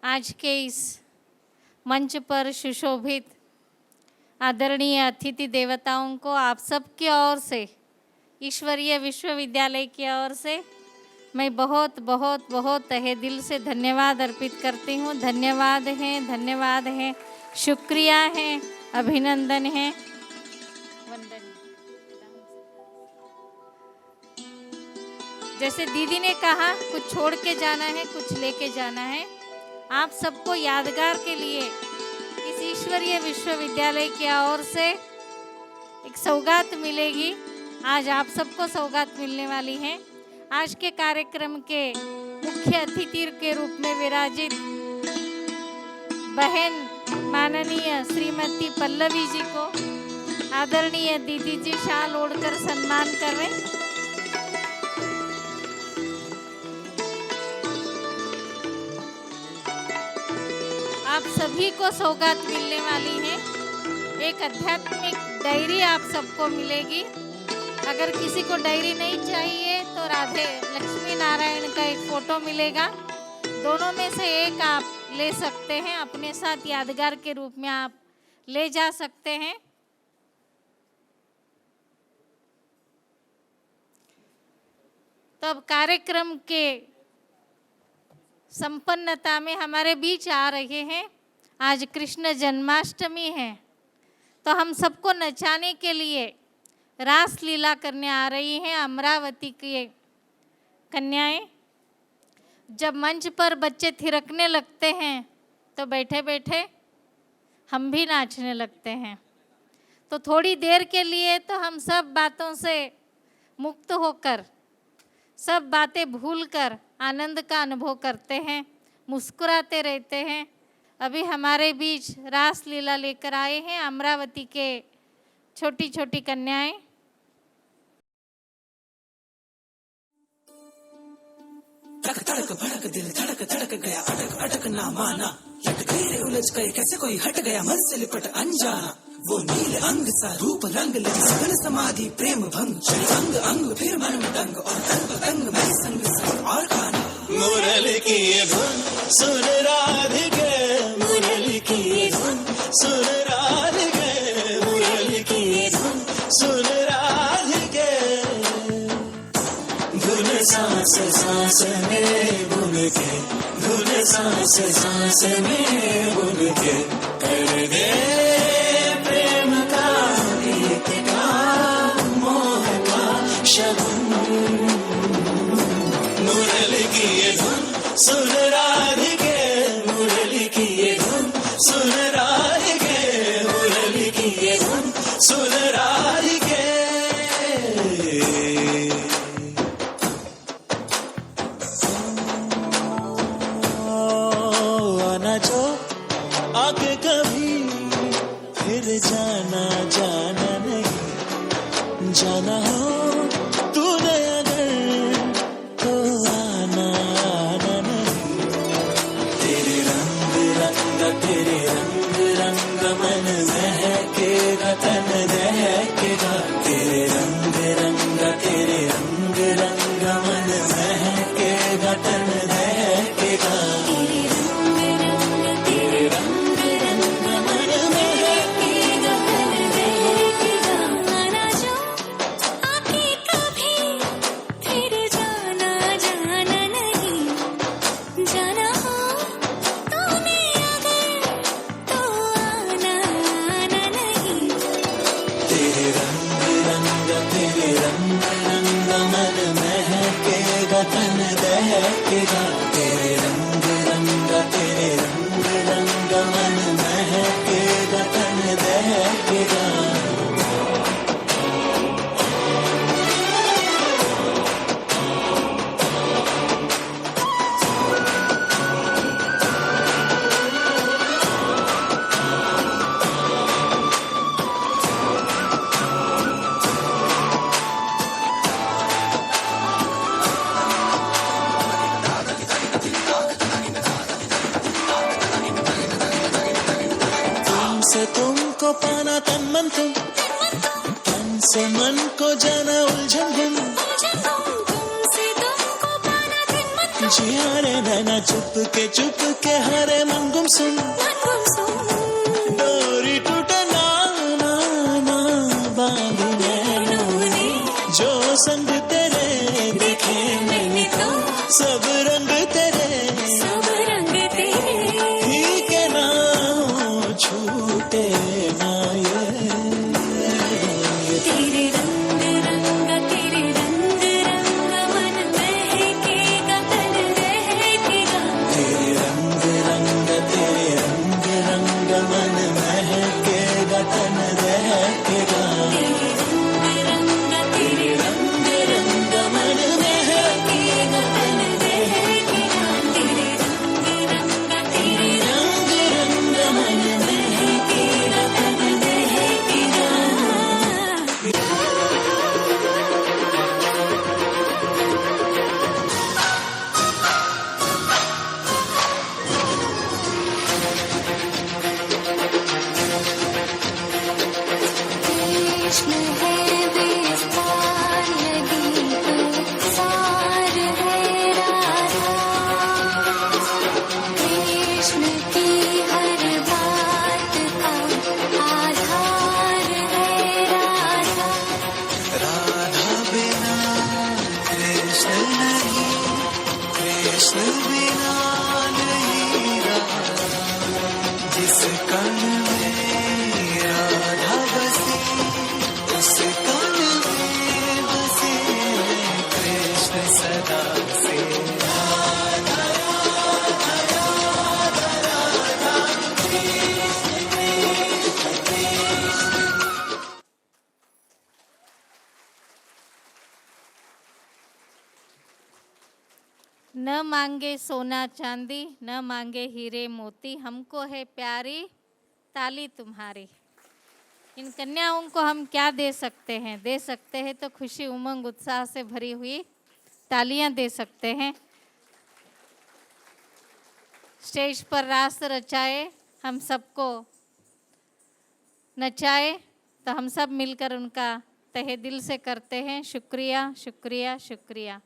S1: आज के इस मंच पर सुशोभित आदरणीय अतिथि देवताओं को आप सबकी ओर से, ईश्वरीय विश्वविद्यालय की ओर से मैं बहुत बहुत बहुत तहे दिल से धन्यवाद अर्पित करती हूँ। धन्यवाद है, शुक्रिया है, अभिनंदन है, वंदन। जैसे दीदी ने कहा, कुछ छोड़ के जाना है, कुछ लेके जाना है। आप सबको यादगार के लिए इस ईश्वरीय विश्वविद्यालय की ओर से एक सौगात मिलेगी। आज आप सबको सौगात मिलने वाली है। आज के कार्यक्रम के मुख्य अतिथि के रूप में विराजित बहन माननीय श्रीमती पल्लवी जी को आदरणीय दीदी जी शाल ओढ़कर सम्मान कर रहे हैं। आप सभी को सौगात मिलने वाली है। एक आध्यात्मिक डायरी आप सबको मिलेगी। अगर किसी को डायरी नहीं चाहिए तो राधे लक्ष्मी नारायण का एक फोटो मिलेगा। दोनों में से एक आप ले सकते हैं, अपने साथ यादगार के रूप में आप ले जा सकते हैं। तो अब कार्यक्रम के संपन्नता में हमारे बीच आ रहे हैं। आज कृष्ण जन्माष्टमी है, तो हम सबको नचाने के लिए रास लीला करने आ रही हैं अमरावती की कन्याएं। जब मंच पर बच्चे थिरकने लगते हैं तो बैठे बैठे हम भी नाचने लगते हैं। तो थोड़ी देर के लिए तो हम सब बातों से मुक्त होकर, सब बातें भूलकर आनंद का अनुभव करते हैं, मुस्कुराते रहते हैं। अभी हमारे बीच रास लीला लेकर आए हैं अमरावती के छोटी छोटी कन्याएं।
S12: तड़क तड़क भड़क दिल धड़क धड़क गया, अटक अटक ना माना, लट गई रे उलझ गए, कैसे कोई हट गया मन से लिपट अनजाना। वो नील अंग सा रूप रंग लगी सघन समाधि प्रेम भंग, चढ़ी अंग अंग फिर मन में दंग, और तंग तंग मैं संग संग और खाना।
S2: मुरली की ये धुन सुन राधिके, मुरली की ये धुन सुन राधिके, मुरली की ये धुन सुन राधिके। धुन सांस सांस में बुन के, धुन सांस सांस में बुन के, कर दे प्रेम का गीत का मोह का शगुन। मुरली की ये धुन सुन राधिके, मुरली की ये धुन सुन राधिके, मुरली की ये धुन सुन राधिके। आना जो आके कभी फिर जाना जाना नहीं, जाना हो तूने अगर तो आना आना नहीं। तेरे रंग रंग तेरे रंग रंग मन महकेगा तन दहकेगा, तेरे रंग रंग तेरे रंग रंग मन महकेगा तन दहकेगा, तेरे रंग रंग मन महकेगा तन दहकेगा।
S8: आना जो आके कभी फिर जाना जाना नहीं, जाना हो तूने अगर तो आना आना नहीं।
S12: महकेगा तेरे रंग रंग तेरे रंग रंग मन महकेगा तन दहकेगा तुमसे तुमको पाना तन मन तुम तन से मन को जाना उलझन गुम जी हारे नैना चुप के हरे मन गुम सुन डोरी टूटे ना ना ना बांधी मैंने जो संग तेरे देखे मैंने तो सब रंग तेरे ठीक है ना छूटे ना ये
S8: तेरे रंग रंग तेरे रंग रंग मन महकेगा तन दहकेगा
S12: तेरे रंग रंग तेरे रंग रंग मन महकेगा तन दहकेगा
S8: तेरे रंग तेरे रंग रंग मन महकेगा तन दहकेगा तेरे रंग तेरे
S12: रंग रंग मन
S8: महकेगा तन दहकेगा कृष्ण है विस्तार लगी तो सार है राधा कृष्ण की हर बात का आधार है राधा
S12: राधा बिना कृष्ण नहीं कृष्ण बिना नहीं राधा जिस कण में राधा बसी उस कण में बसे कृष्ण सदा से राधा राधा राधा राधा कृष्ण कृष्ण कृष्ण
S1: न मांगे सोना चांदी न मांगे हीरे मोती हमको है प्यारी ताली तुम्हारी। इन कन्याओं को हम क्या दे सकते हैं? दे सकते हैं तो खुशी उमंग उत्साह से भरी हुई तालियां दे सकते हैं। स्टेज पर रास रचाए, हम सबको नचाए, तो हम सब मिलकर उनका तहे दिल से करते हैं शुक्रिया शुक्रिया शुक्रिया।